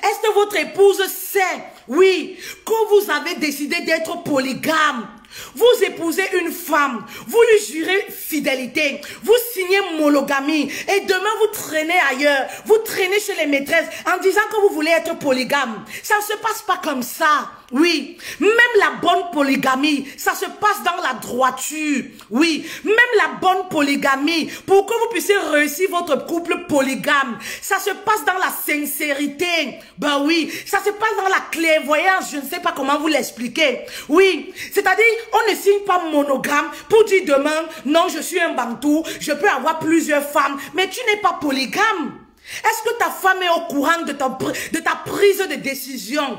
Est-ce que votre épouse sait, oui, que vous avez décidé d'être polygame? Vous épousez une femme, vous lui jurez fidélité, vous signez monogamie et demain vous traînez ailleurs, vous traînez chez les maîtresses en disant que vous voulez être polygame. Ça ne se passe pas comme ça. Oui, même la bonne polygamie, ça se passe dans la droiture. Oui, même la bonne polygamie, pour que vous puissiez réussir votre couple polygame, ça se passe dans la sincérité. Ben oui, ça se passe dans la clairvoyance, je ne sais pas comment vous l'expliquer. Oui, c'est-à-dire, on ne signe pas monogame pour dire demain, non, je suis un bantou, je peux avoir plusieurs femmes, mais tu n'es pas polygame. Est-ce que ta femme est au courant de ta prise de décision?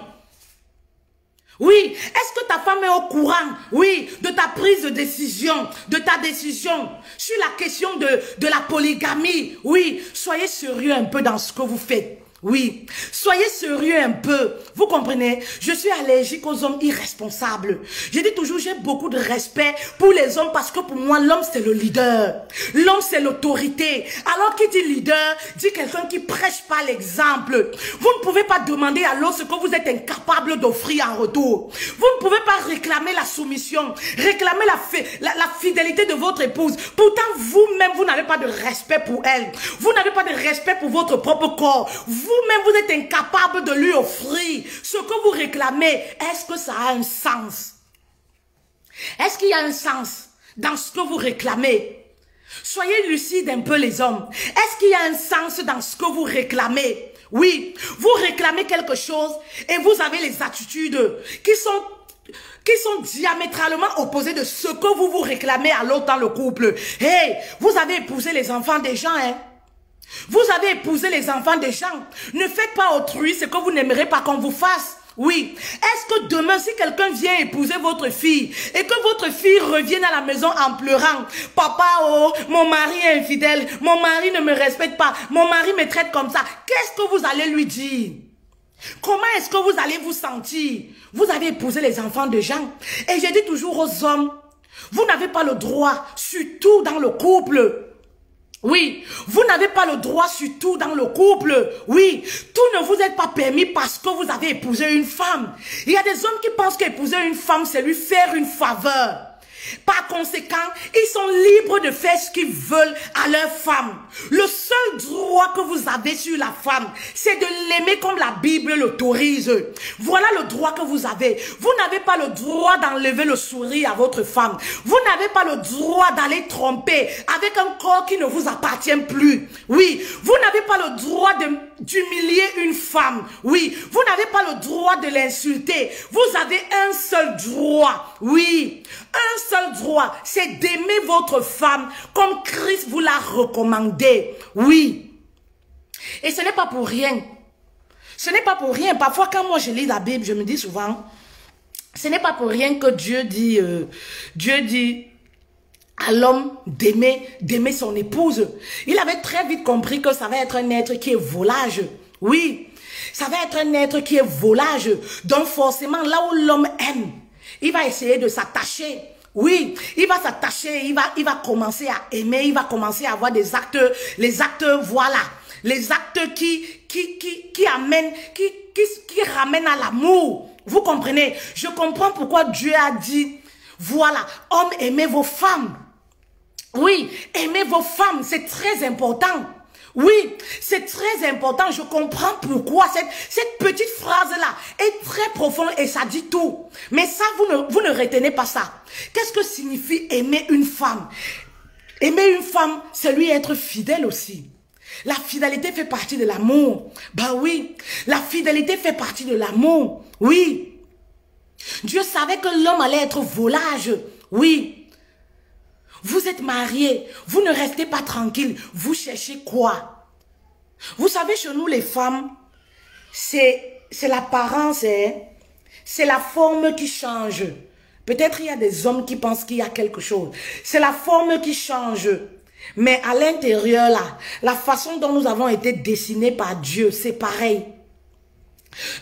Oui, est-ce que ta femme est au courant, oui, de ta prise de décision, de ta décision sur la question de la polygamie? Oui, soyez sérieux un peu dans ce que vous faites. Oui, soyez sérieux un peu. Vous comprenez? Je suis allergique aux hommes irresponsables. Je dis toujours, j'ai beaucoup de respect pour les hommes parce que pour moi, l'homme, c'est le leader. L'homme, c'est l'autorité. Alors, qui dit leader, dit quelqu'un qui prêche pas l'exemple. Vous ne pouvez pas demander à l'autre ce que vous êtes incapable d'offrir en retour. Vous ne pouvez pas réclamer la soumission, réclamer la fidélité de votre épouse. Pourtant, vous-même, vous n'avez pas de respect pour elle. Vous n'avez pas de respect pour votre propre corps. Vous-même, vous êtes incapable de lui offrir ce que vous réclamez. Est-ce que ça a un sens? Est-ce qu'il y a un sens dans ce que vous réclamez? Soyez lucides un peu les hommes. Est-ce qu'il y a un sens dans ce que vous réclamez? Oui, vous réclamez quelque chose et vous avez les attitudes qui sont diamétralement opposées de ce que vous réclamez à l'autre dans le couple. Hey, vous avez épousé les enfants des gens, hein? Vous avez épousé les enfants des gens. Ne faites pas autrui ce que vous n'aimerez pas qu'on vous fasse. Oui. Est-ce que demain, si quelqu'un vient épouser votre fille et que votre fille revienne à la maison en pleurant, « Papa, oh, mon mari est infidèle, mon mari ne me respecte pas, mon mari me traite comme ça », qu'est-ce que vous allez lui dire? Comment est-ce que vous allez vous sentir? Vous avez épousé les enfants de gens. Et je dis toujours aux hommes, vous n'avez pas le droit, surtout dans le couple. Oui, vous n'avez pas le droit surtout dans le couple. Oui, tout ne vous est pas permis parce que vous avez épousé une femme. Il y a des hommes qui pensent qu'épouser une femme, c'est lui faire une faveur. Par conséquent, ils sont libres de faire ce qu'ils veulent à leur femme. Le seul droit que vous avez sur la femme, c'est de l'aimer comme la Bible l'autorise. Voilà le droit que vous avez. Vous n'avez pas le droit d'enlever le sourire à votre femme. Vous n'avez pas le droit d'aller tromper avec un corps qui ne vous appartient plus. Oui, vous n'avez pas le droit d'humilier une femme. Oui, vous n'avez pas le droit de l'insulter. Vous avez un seul droit. Oui, un seul droit, c'est d'aimer votre femme comme Christ vous l'a recommandé. Oui. Et ce n'est pas pour rien. Ce n'est pas pour rien. Parfois, quand moi je lis la Bible, je me dis souvent, ce n'est pas pour rien que Dieu dit à l'homme d'aimer son épouse. Il avait très vite compris que ça va être un être qui est volage. Oui, ça va être un être qui est volage. Donc forcément, là où l'homme aime, il va essayer de s'attacher. Oui, il va s'attacher, il va commencer à aimer, il va commencer à avoir des actes, les actes, voilà, les actes qui amènent, qui ramènent à l'amour. Vous comprenez? Je comprends pourquoi Dieu a dit, voilà, hommes, aimez vos femmes. Oui, aimez vos femmes, c'est très important. Oui, c'est très important. Je comprends pourquoi cette petite phrase-là est très profonde et ça dit tout. Mais ça, vous ne retenez pas ça. Qu'est-ce que signifie aimer une femme? Aimer une femme, c'est lui être fidèle aussi. La fidélité fait partie de l'amour. Bah oui, la fidélité fait partie de l'amour. Oui. Dieu savait que l'homme allait être volage. Oui. Vous êtes mariés, vous ne restez pas tranquille, vous cherchez quoi? Vous savez, chez nous les femmes, c'est l'apparence, hein? C'est la forme qui change. Peut-être il y a des hommes qui pensent qu'il y a quelque chose. C'est la forme qui change. Mais à l'intérieur là, la façon dont nous avons été dessinés par Dieu, c'est pareil.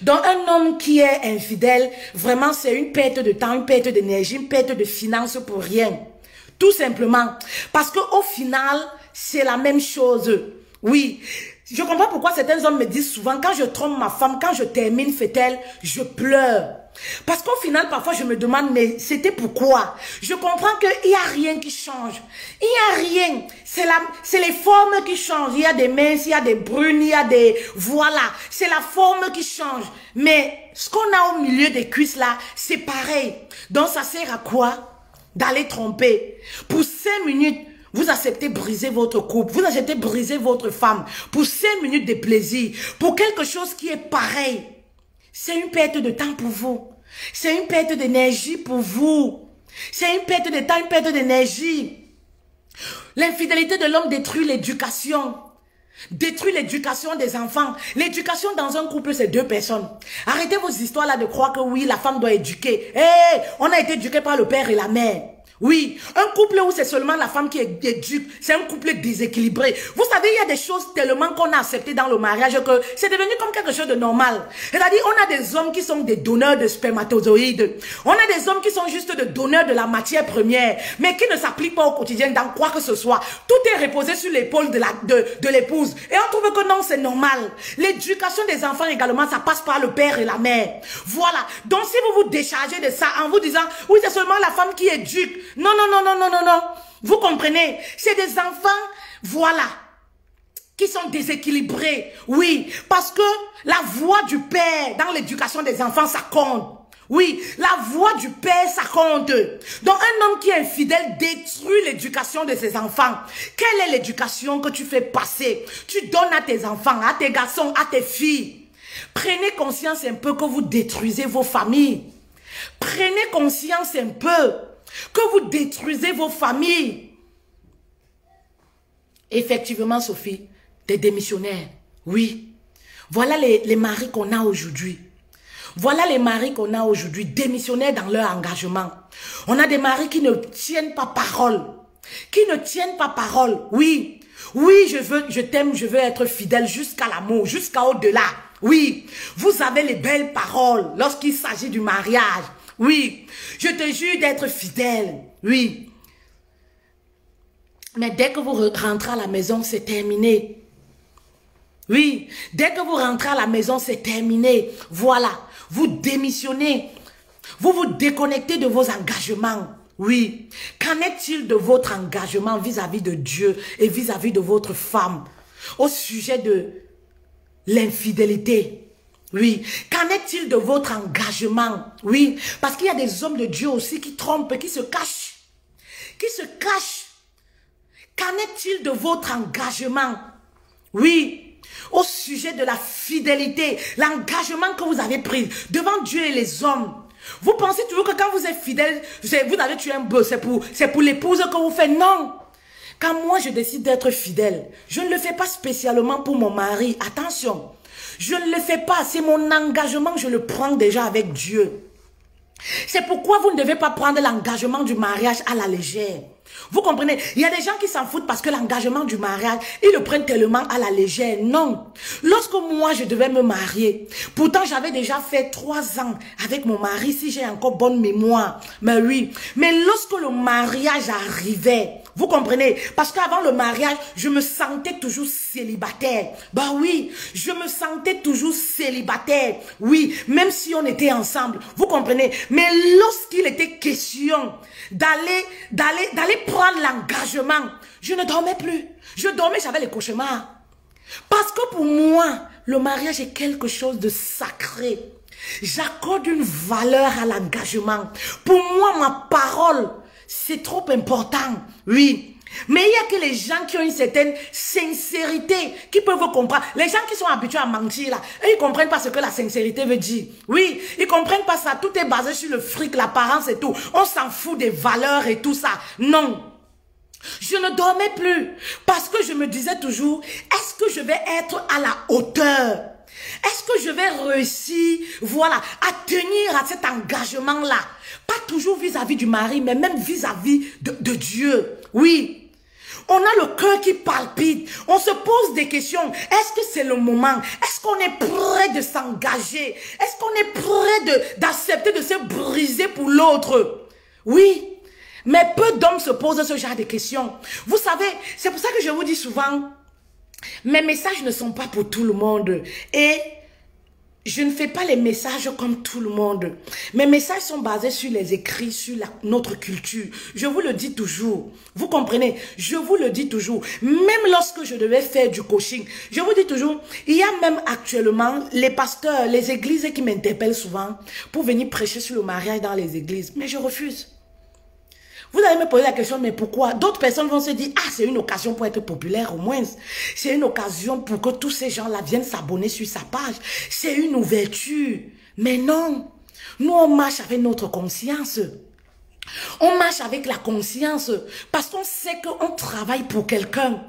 Donc un homme qui est infidèle, vraiment c'est une perte de temps, une perte d'énergie, une perte de finances pour rien. Tout simplement. Parce qu'au final, c'est la même chose. Oui. Je comprends pourquoi certains hommes me disent souvent, quand je trompe ma femme, quand je termine fait-elle, je pleure. Parce qu'au final, parfois, je me demande, mais c'était pourquoi? Je comprends qu'il n'y a rien qui change. Il n'y a rien. C'est les formes qui changent. Il y a des minces, il y a des brunes, il y a des... Voilà. C'est la forme qui change. Mais ce qu'on a au milieu des cuisses là, c'est pareil. Donc, ça sert à quoi? D'aller tromper. Pour 5 minutes, vous acceptez briser votre couple. Vous acceptez briser votre femme. Pour 5 minutes de plaisir. Pour quelque chose qui est pareil. C'est une perte de temps pour vous. C'est une perte d'énergie pour vous. C'est une perte de temps, une perte d'énergie. L'infidélité de l'homme détruit l'éducation. Détruit l'éducation des enfants. L'éducation dans un couple, c'est 2 personnes. Arrêtez vos histoires là de croire que oui, la femme doit éduquer. On a été éduqué par le père et la mère. Oui, un couple où c'est seulement la femme qui éduque, c'est un couple déséquilibré. Vous savez, il y a des choses tellement qu'on a acceptées dans le mariage que c'est devenu comme quelque chose de normal. C'est-à-dire, on a des hommes qui sont des donneurs de spermatozoïdes. On a des hommes qui sont juste des donneurs de la matière première, mais qui ne s'appliquent pas au quotidien dans quoi que ce soit. Tout est reposé sur l'épaule de l'épouse. Et on trouve que non, c'est normal. L'éducation des enfants également, ça passe par le père et la mère. Voilà. Donc, si vous vous déchargez de ça en vous disant, oui, c'est seulement la femme qui éduque. Non, non, non, non, non, non, non. Vous comprenez? C'est des enfants, voilà, qui sont déséquilibrés. Oui, parce que la voix du père dans l'éducation des enfants, ça compte. Oui, la voix du père, ça compte. Donc, un homme qui est infidèle détruit l'éducation de ses enfants. Quelle est l'éducation que tu fais passer? Tu donnes à tes enfants, à tes garçons, à tes filles. Prenez conscience un peu que vous détruisez vos familles. Prenez conscience un peu que vous détruisez vos familles. Effectivement, Sophie, des démissionnaires. Oui. Voilà les maris qu'on a aujourd'hui. Voilà les maris qu'on a aujourd'hui, démissionnaires dans leur engagement. On a des maris qui ne tiennent pas parole. Qui ne tiennent pas parole. Oui. Oui, je t'aime, je veux être fidèle jusqu'à l'amour, jusqu'à au-delà. Oui. Vous avez les belles paroles lorsqu'il s'agit du mariage. Oui, je te jure d'être fidèle. Oui. Mais dès que vous rentrez à la maison, c'est terminé. Oui, dès que vous rentrez à la maison, c'est terminé. Voilà, vous démissionnez. Vous vous déconnectez de vos engagements. Oui. Qu'en est-il de votre engagement vis-à-vis de Dieu et vis-à-vis de votre femme au sujet de l'infidélité? Oui. Qu'en est-il de votre engagement? Oui. Parce qu'il y a des hommes de Dieu aussi qui trompent, qui se cachent. Qui se cachent. Qu'en est-il de votre engagement? Oui. Au sujet de la fidélité, l'engagement que vous avez pris devant Dieu et les hommes. Vous pensez toujours que quand vous êtes fidèle, vous avez tué un bœuf, c'est pour l'épouse que vous faites. Non. Quand moi je décide d'être fidèle, je ne le fais pas spécialement pour mon mari. Attention. Je ne le fais pas, c'est mon engagement, je le prends déjà avec Dieu. C'est pourquoi vous ne devez pas prendre l'engagement du mariage à la légère. Vous comprenez? Il y a des gens qui s'en foutent parce que l'engagement du mariage, ils le prennent tellement à la légère. Non. Lorsque moi, je devais me marier, pourtant j'avais déjà fait 3 ans avec mon mari, si j'ai encore bonne mémoire. Mais oui. Mais lorsque le mariage arrivait, vous comprenez? Parce qu'avant le mariage, je me sentais toujours célibataire. Bah oui, je me sentais toujours célibataire. Oui, même si on était ensemble. Vous comprenez? Mais lorsqu'il était question d'aller prendre l'engagement, je ne dormais plus. Je dormais, j'avais les cauchemars. Parce que pour moi, le mariage est quelque chose de sacré. J'accorde une valeur à l'engagement. Pour moi, ma parole, c'est trop important. Oui. Mais il n'y a que les gens qui ont une certaine sincérité qui peuvent comprendre. Les gens qui sont habitués à mentir là, eux, ils ne comprennent pas ce que la sincérité veut dire. Oui, ils ne comprennent pas ça. Tout est basé sur le fric, l'apparence et tout. On s'en fout des valeurs et tout ça. Non. Je ne dormais plus parce que je me disais toujours, est-ce que je vais être à la hauteur? Est-ce que je vais réussir, voilà, à tenir à cet engagement-là? Pas toujours vis-à-vis du mari, mais même vis-à-vis de Dieu. Oui. On a le cœur qui palpite. On se pose des questions. Est-ce que c'est le moment? Est-ce qu'on est prêt de s'engager? Est-ce qu'on est prêt d'accepter de se briser pour l'autre? Oui. Mais peu d'hommes se posent ce genre de questions. Vous savez, c'est pour ça que je vous dis souvent, mes messages ne sont pas pour tout le monde. Et je ne fais pas les messages comme tout le monde. Mes messages sont basés sur les écrits, sur notre culture. Je vous le dis toujours. Vous comprenez? Je vous le dis toujours. Même lorsque je devais faire du coaching, je vous dis toujours, il y a même actuellement les pasteurs, les églises qui m'interpellent souvent pour venir prêcher sur le mariage dans les églises. Mais je refuse. Vous allez me poser la question, mais pourquoi? D'autres personnes vont se dire, ah, c'est une occasion pour être populaire au moins. C'est une occasion pour que tous ces gens-là viennent s'abonner sur sa page. C'est une ouverture. Mais non. Nous, on marche avec notre conscience. On marche avec la conscience parce qu'on sait qu'on travaille pour quelqu'un.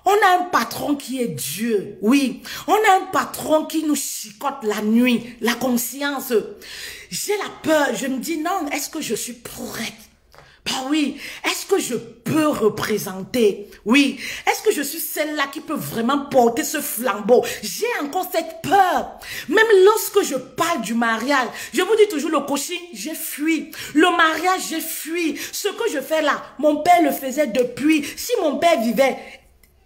On a un patron qui est Dieu, oui. On a un patron qui nous chicote la nuit, la conscience. J'ai la peur, je me dis, non, est-ce que je suis prête? Bah oui, est-ce que je peux représenter? Oui, est-ce que je suis celle-là qui peut vraiment porter ce flambeau? J'ai encore cette peur. Même lorsque je parle du mariage, je vous dis toujours le coaching, j'ai fui. Le mariage, j'ai fui. Ce que je fais là, mon père le faisait depuis. Si mon père vivait,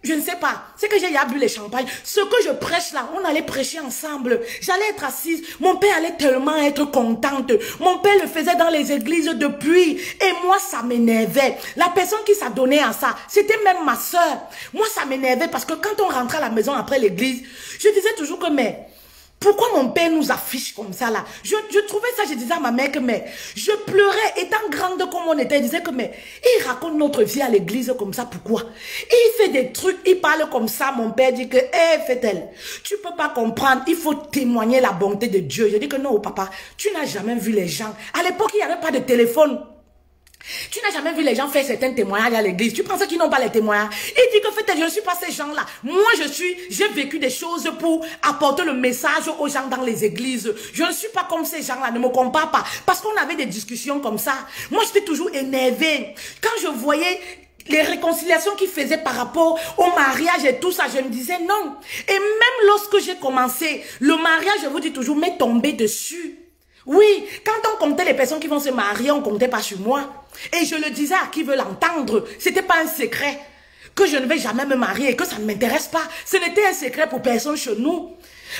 je ne sais pas, c'est que j'ai déjà bu les champagnes. Ce que je prêche là, on allait prêcher ensemble. J'allais être assise, mon père allait tellement être contente. Mon père le faisait dans les églises depuis. Et moi, ça m'énervait. La personne qui s'adonnait à ça, c'était même ma soeur. Moi, ça m'énervait parce que quand on rentrait à la maison après l'église, je disais toujours que, mais pourquoi mon père nous affiche comme ça là? Je trouvais ça, je disais à ma mère que mais je pleurais, étant grande comme on était, je disais que mais il raconte notre vie à l'église comme ça, pourquoi? Il fait des trucs, il parle comme ça, mon père dit que, fait-elle, tu peux pas comprendre, il faut témoigner la bonté de Dieu. Je dis que non papa, tu n'as jamais vu les gens. À l'époque, il n'y avait pas de téléphone. Tu n'as jamais vu les gens faire certains témoignages à l'église. Tu penses qu'ils n'ont pas les témoignages. Il dit que fait, je ne suis pas ces gens-là. Moi, j'ai vécu des choses pour apporter le message aux gens dans les églises. Je ne suis pas comme ces gens-là. Ne me compare pas. Parce qu'on avait des discussions comme ça. Moi, j'étais toujours énervée. Quand je voyais les réconciliations qu'il faisait par rapport au mariage et tout ça, je me disais non. Et même lorsque j'ai commencé, le mariage, je vous dis toujours, m'est tombé dessus. Oui, quand on comptait les personnes qui vont se marier, on ne comptait pas sur moi. Et je le disais à qui veut l'entendre. Ce n'était pas un secret que je ne vais jamais me marier et que ça ne m'intéresse pas. Ce n'était un secret pour personne chez nous.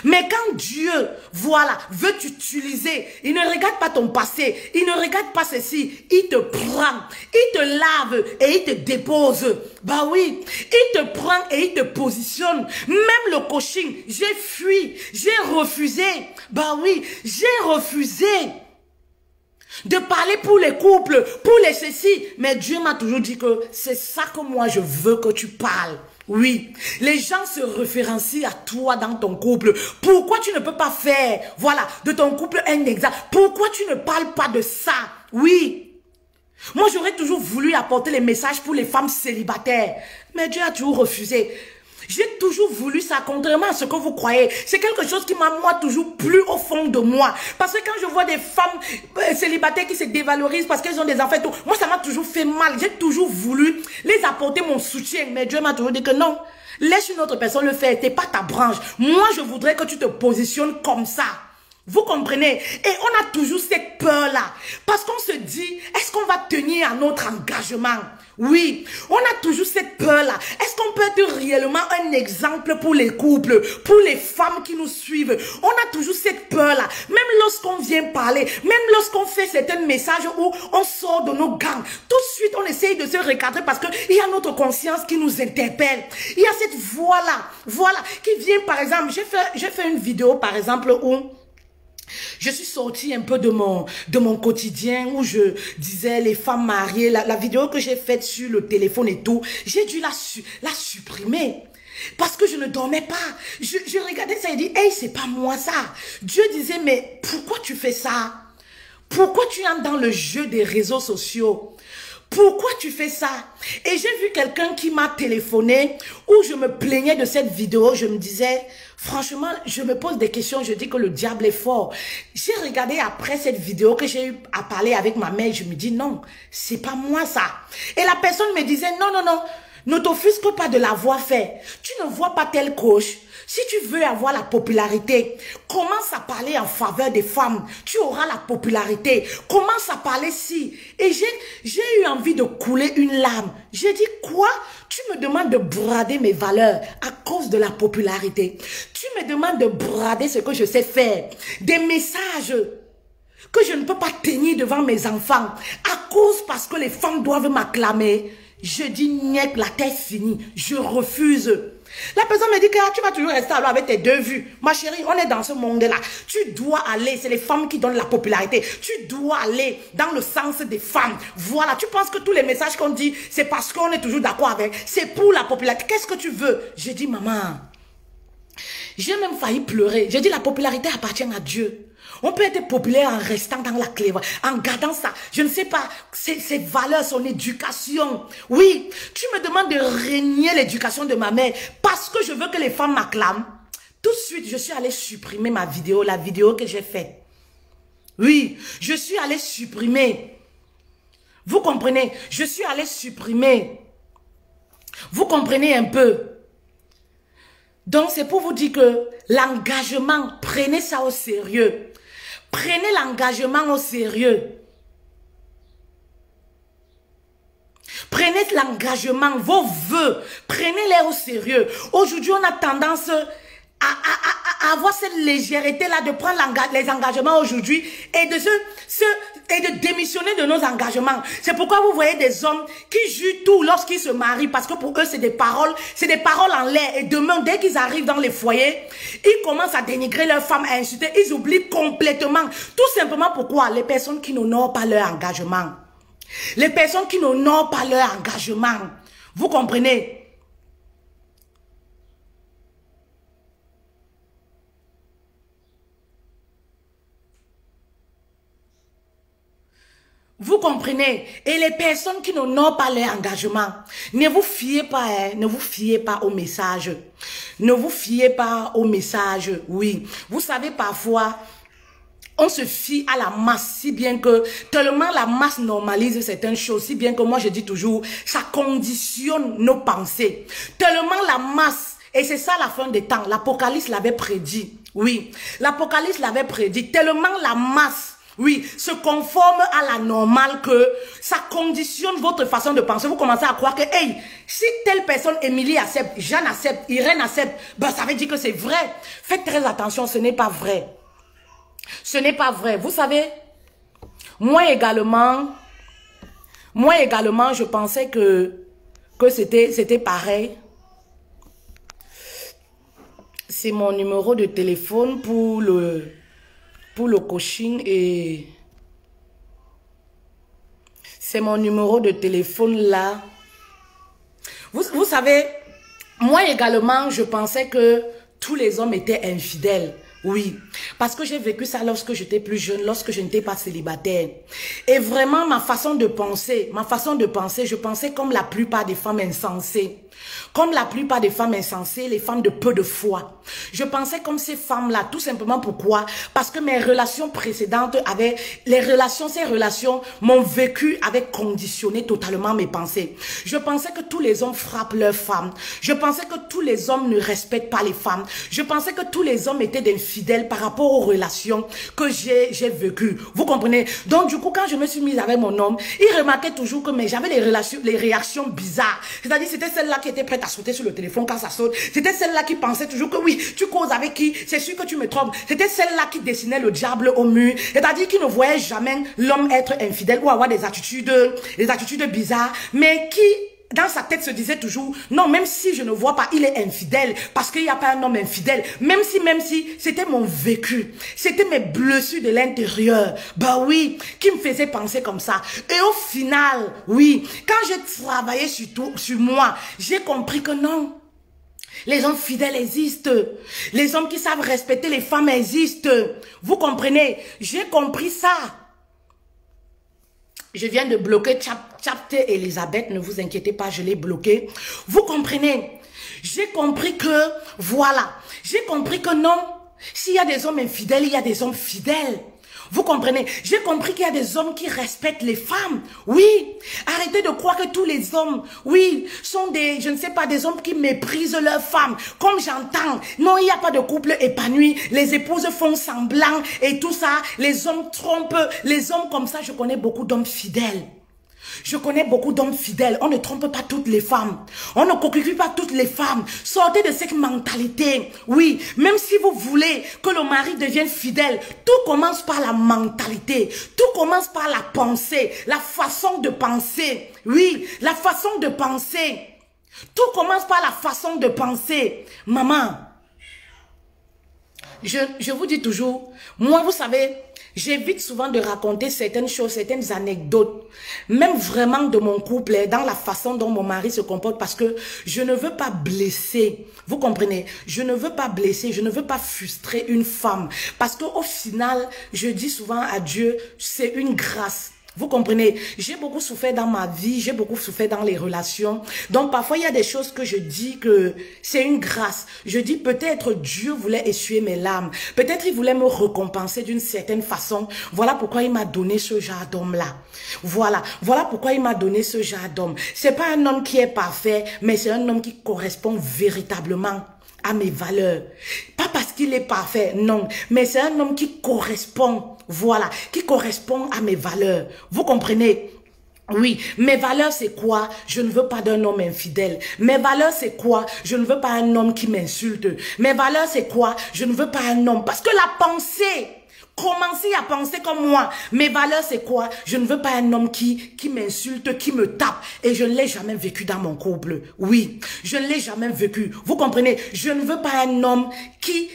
Mais quand Dieu, voilà, veut t'utiliser, il ne regarde pas ton passé, il ne regarde pas ceci, il te prend, il te lave et il te dépose. Bah oui, il te prend et il te positionne. Même le coaching, j'ai fui, j'ai refusé. Bah oui, j'ai refusé de parler pour les couples, pour les ceci. Mais Dieu m'a toujours dit que c'est ça que moi je veux que tu parles. Oui, les gens se référencient à toi dans ton couple. Pourquoi tu ne peux pas faire, voilà, de ton couple un exemple? Pourquoi tu ne parles pas de ça? Oui. Moi, j'aurais toujours voulu apporter les messages pour les femmes célibataires. Mais Dieu a toujours refusé. J'ai toujours voulu ça, contrairement à ce que vous croyez. C'est quelque chose qui m'a, moi, toujours plu au fond de moi. Parce que quand je vois des femmes célibataires qui se dévalorisent parce qu'elles ont des enfants et tout, moi, ça m'a toujours fait mal. J'ai toujours voulu les apporter mon soutien. Mais Dieu m'a toujours dit que non, laisse une autre personne le faire. T'es pas ta branche. Moi, je voudrais que tu te positionnes comme ça. Vous comprenez? Et on a toujours cette peur-là. Parce qu'on se dit, est-ce qu'on va tenir à notre engagement? Oui, on a toujours cette peur-là. Est-ce qu'on peut être réellement un exemple pour les couples, pour les femmes qui nous suivent? On a toujours cette peur-là. Même lorsqu'on vient parler, même lorsqu'on fait certains messages où on sort de nos gangs, tout de suite on essaye de se recadrer parce qu'il y a notre conscience qui nous interpelle. Il y a cette voix-là, qui vient par exemple, j'ai fait une vidéo par exemple où je suis sortie un peu de mon quotidien où je disais les femmes mariées, la vidéo que j'ai faite sur le téléphone et tout, j'ai dû la supprimer. Parce que je ne dormais pas. Je regardais ça et dit, hey, c'est pas moi ça. Dieu disait, mais pourquoi tu fais ça? Pourquoi tu entres dans le jeu des réseaux sociaux? Pourquoi tu fais ça? Et j'ai vu quelqu'un qui m'a téléphoné où je me plaignais de cette vidéo. Je me disais, franchement, je me pose des questions. Je dis que le diable est fort. J'ai regardé après cette vidéo que j'ai eu à parler avec ma mère. Je me dis, non, c'est pas moi ça. Et la personne me disait, non, non, non, ne t'offusque pas de l'avoir fait. Tu ne vois pas tel coach. Si tu veux avoir la popularité, commence à parler en faveur des femmes. Tu auras la popularité. Commence à parler si. Et j'ai eu envie de couler une larme. J'ai dit, quoi? Tu me demandes de brader mes valeurs à cause de la popularité. Tu me demandes de brader ce que je sais faire. Des messages que je ne peux pas tenir devant mes enfants. À cause parce que les femmes doivent m'acclamer. Je dis, niet, la terre finie. Je refuse. La personne me dit que tu vas toujours rester alors avec tes deux vues. Ma chérie, on est dans ce monde-là. Tu dois aller, c'est les femmes qui donnent la popularité. Tu dois aller dans le sens des femmes. Voilà, tu penses que tous les messages qu'on dit, c'est parce qu'on est toujours d'accord avec. C'est pour la popularité. Qu'est-ce que tu veux? J'ai dit, maman, j'ai même failli pleurer. J'ai dit, la popularité appartient à Dieu. On peut être populaire en restant dans la clé, en gardant ça. Je ne sais pas, ses valeurs, son éducation. Oui, tu me demandes de régner l'éducation de ma mère parce que je veux que les femmes m'acclament. Tout de suite, je suis allée supprimer ma vidéo, la vidéo que j'ai faite. Oui, je suis allée supprimer. Vous comprenez? Je suis allée supprimer. Vous comprenez un peu? Donc, c'est pour vous dire que l'engagement, prenez ça au sérieux. Prenez l'engagement au sérieux. Prenez l'engagement, vos vœux, prenez-les au sérieux. Aujourd'hui, on a tendance à avoir cette légèreté-là de prendre les engagements aujourd'hui et de démissionner de nos engagements. C'est pourquoi vous voyez des hommes qui jurent tout lorsqu'ils se marient parce que pour eux, c'est des paroles en l'air. Et demain, dès qu'ils arrivent dans les foyers, ils commencent à dénigrer leurs femmes, à insulter. Ils oublient complètement. Tout simplement pourquoi? Les personnes qui n'honorent pas leur engagement. Les personnes qui n'honorent pas leur engagement. Vous comprenez? Vous comprenez? Et les personnes qui n'honorent pas leur engagement, ne vous fiez pas, hein, ne vous fiez pas aux messages. Ne vous fiez pas aux messages, oui. Vous savez, parfois, on se fie à la masse, si bien que tellement la masse normalise certaines choses, si bien que moi je dis toujours, ça conditionne nos pensées. Tellement la masse, et c'est ça la fin des temps, l'Apocalypse l'avait prédit, oui. L'Apocalypse l'avait prédit, tellement la masse, oui, se conforme à la normale que ça conditionne votre façon de penser. Vous commencez à croire que, hey, si telle personne, Émilie accepte, Jeanne accepte, Irène accepte, ben ça veut dire que c'est vrai. Faites très attention, ce n'est pas vrai. Ce n'est pas vrai. Vous savez, moi également, je pensais que c'était pareil. C'est mon numéro de téléphone pour le coaching et c'est mon numéro de téléphone là. Vous savez, moi également, je pensais que tous les hommes étaient infidèles. Oui, parce que j'ai vécu ça lorsque j'étais plus jeune, lorsque je n'étais pas célibataire. Et vraiment, ma façon de penser, je pensais comme la plupart des femmes insensées. Comme la plupart des femmes insensées, les femmes de peu de foi. Je pensais comme ces femmes-là, tout simplement pourquoi? Parce que mes relations précédentes avaient, ces relations m'ont vécu avec conditionné totalement mes pensées. Je pensais que tous les hommes frappent leurs femmes. Je pensais que tous les hommes ne respectent pas les femmes. Je pensais que tous les hommes étaient des fidèles par rapport aux relations que j'ai vécues. Vous comprenez? Donc du coup, quand je me suis mise avec mon homme, il remarquait toujours que j'avais les réactions bizarres. C'est-à-dire, c'était celle-là qui était prête à sauter sur le téléphone quand ça saute. C'était celle-là qui pensait toujours que oui, tu causes avec qui, c'est sûr que tu me trompes. C'était celle-là qui dessinait le diable au mur. C'est-à-dire qui ne voyait jamais l'homme être infidèle ou avoir des attitudes bizarres, mais qui dans sa tête se disait toujours, non, même si je ne vois pas, il est infidèle, parce qu'il n'y a pas un homme infidèle, même si, c'était mon vécu, c'était mes blessures de l'intérieur, bah oui, qui me faisait penser comme ça. Et au final, oui, quand j'ai travaillé sur moi, j'ai compris que non, les hommes fidèles existent, les hommes qui savent respecter les femmes existent, vous comprenez, j'ai compris ça. Je viens de bloquer Chapter Elisabeth, ne vous inquiétez pas, je l'ai bloqué. Vous comprenez? J'ai compris que, voilà, j'ai compris que non, s'il y a des hommes infidèles, il y a des hommes fidèles. Vous comprenez? J'ai compris qu'il y a des hommes qui respectent les femmes. Oui, arrêtez de croire que tous les hommes, oui, sont des, je ne sais pas, des hommes qui méprisent leurs femmes. Comme j'entends, non, il n'y a pas de couple épanoui. Les épouses font semblant et tout ça. Les hommes trompent. Les hommes comme ça, je connais beaucoup d'hommes fidèles. Je connais beaucoup d'hommes fidèles. On ne trompe pas toutes les femmes. On ne coquille pas toutes les femmes. Sortez de cette mentalité. Oui, même si vous voulez que le mari devienne fidèle, tout commence par la mentalité. Tout commence par la pensée, la façon de penser. Oui, la façon de penser. Tout commence par la façon de penser. Maman, je vous dis toujours, moi, vous savez, j'évite souvent de raconter certaines choses, certaines anecdotes, même vraiment de mon couple, dans la façon dont mon mari se comporte, parce que je ne veux pas blesser, vous comprenez, je ne veux pas blesser, je ne veux pas frustrer une femme, parce qu'au final, je dis souvent à Dieu, c'est une grâce. Vous comprenez, j'ai beaucoup souffert dans ma vie, j'ai beaucoup souffert dans les relations. Donc parfois il y a des choses que je dis que c'est une grâce. Je dis peut-être Dieu voulait essuyer mes larmes. Peut-être il voulait me récompenser d'une certaine façon. Voilà pourquoi il m'a donné ce genre d'homme-là. Voilà pourquoi il m'a donné ce genre d'homme. C'est pas un homme qui est parfait, mais c'est un homme qui correspond véritablement à mes valeurs. Pas parce qu'il est parfait, non, mais c'est un homme qui correspond, voilà, qui correspond à mes valeurs. Vous comprenez? Oui, mes valeurs c'est quoi? Je ne veux pas d'un homme infidèle. Mes valeurs c'est quoi? Je ne veux pas un homme qui m'insulte. Mes valeurs c'est quoi? Je ne veux pas un homme. Parce que la pensée, commencez à penser comme moi. Mes valeurs, c'est quoi? Je ne veux pas un homme qui m'insulte, qui me tape. Et je ne l'ai jamais vécu dans mon couple. Oui, je ne l'ai jamais vécu. Vous comprenez? Je ne veux pas un homme qui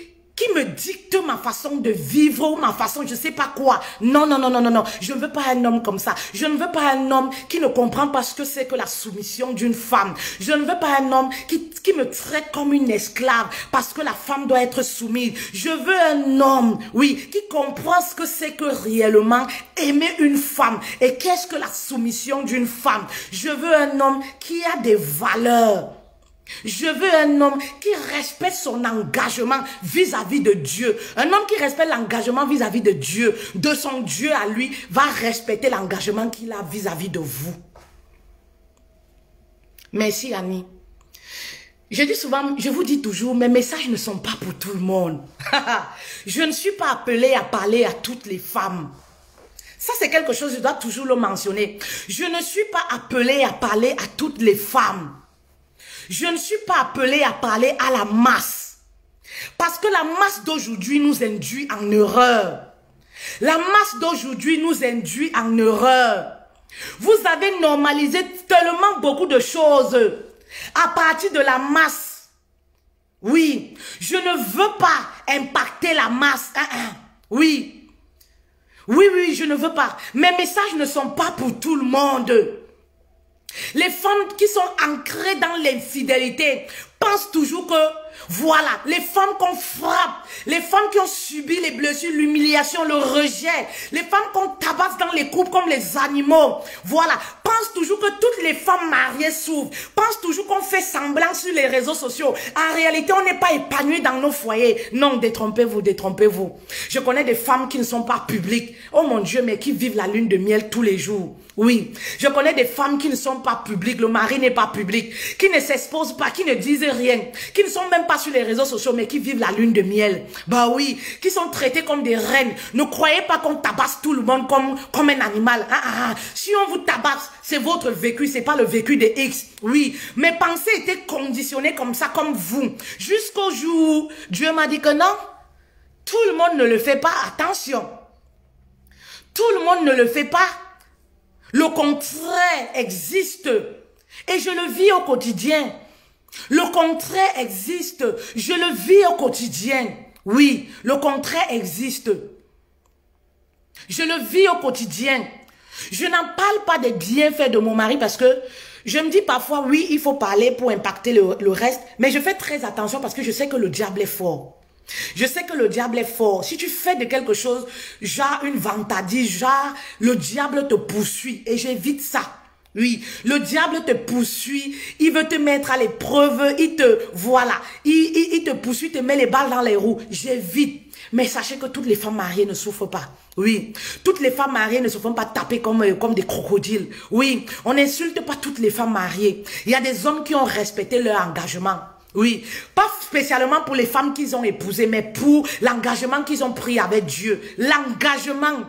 me dicte ma façon de vivre ou ma façon, je sais pas quoi. Non, non, non, non, non, non. Je ne veux pas un homme comme ça. Je ne veux pas un homme qui ne comprend pas ce que c'est que la soumission d'une femme. Je ne veux pas un homme qui me traite comme une esclave parce que la femme doit être soumise. Je veux un homme, oui, qui comprend ce que c'est que réellement aimer une femme. Et qu'est-ce que la soumission d'une femme? Je veux un homme qui a des valeurs. Je veux un homme qui respecte son engagement vis-à-vis de Dieu. Un homme qui respecte l'engagement vis-à-vis de Dieu, de son Dieu à lui, va respecter l'engagement qu'il a vis-à-vis de vous. Merci Annie. Je dis souvent, je vous dis toujours, mes messages ne sont pas pour tout le monde. Je ne suis pas appelée à parler à toutes les femmes. Ça, c'est quelque chose, je dois toujours le mentionner. Je ne suis pas appelée à parler à toutes les femmes. Je ne suis pas appelée à parler à la masse. Parce que la masse d'aujourd'hui nous induit en erreur. La masse d'aujourd'hui nous induit en erreur. Vous avez normalisé tellement beaucoup de choses à partir de la masse. Oui, je ne veux pas impacter la masse. Oui. Oui, je ne veux pas. Mes messages ne sont pas pour tout le monde. Les femmes qui sont ancrées dans l'infidélité pensent toujours que voilà, les femmes qu'on frappe, les femmes qui ont subi les blessures, l'humiliation, le rejet, les femmes qu'on tabasse dans les couples comme les animaux, voilà, pense toujours que toutes les femmes mariées souffrent, pense toujours qu'on fait semblant sur les réseaux sociaux. En réalité, on n'est pas épanoui dans nos foyers. Non, détrompez-vous, détrompez-vous. Je connais des femmes qui ne sont pas publiques, oh mon Dieu, mais qui vivent la lune de miel tous les jours. Oui, je connais des femmes qui ne sont pas publiques, le mari n'est pas public, qui ne s'exposent pas, qui ne disent rien, qui ne sont même pas sur les réseaux sociaux, mais qui vivent la lune de miel. Bah oui, qui sont traitées comme des reines. Ne croyez pas qu'on tabasse tout le monde comme un animal. Si on vous tabasse, c'est votre vécu, c'est pas le vécu des X. Oui, mes pensées étaient conditionnées comme ça, comme vous. Jusqu'au jour où Dieu m'a dit que non, tout le monde ne le fait pas, attention. Tout le monde ne le fait pas. Le contraire existe et je le vis au quotidien. Le contraire existe, je le vis au quotidien. Oui, le contraire existe. Je le vis au quotidien. Je n'en parle pas des bienfaits de mon mari parce que je me dis parfois, oui, il faut parler pour impacter le reste, mais je fais très attention parce que je sais que le diable est fort. Je sais que le diable est fort. Si tu fais de quelque chose, genre une vantardise, genre le diable te poursuit et j'évite ça. Oui, le diable te poursuit, il veut te mettre à l'épreuve, il te poursuit, te met les balles dans les roues. J'évite. Mais sachez que toutes les femmes mariées ne souffrent pas. Oui, toutes les femmes mariées ne se font pas taper comme des crocodiles. Oui, on n'insulte pas toutes les femmes mariées. Il y a des hommes qui ont respecté leur engagement. Oui, pas spécialement pour les femmes qu'ils ont épousées, mais pour l'engagement qu'ils ont pris avec Dieu. L'engagement.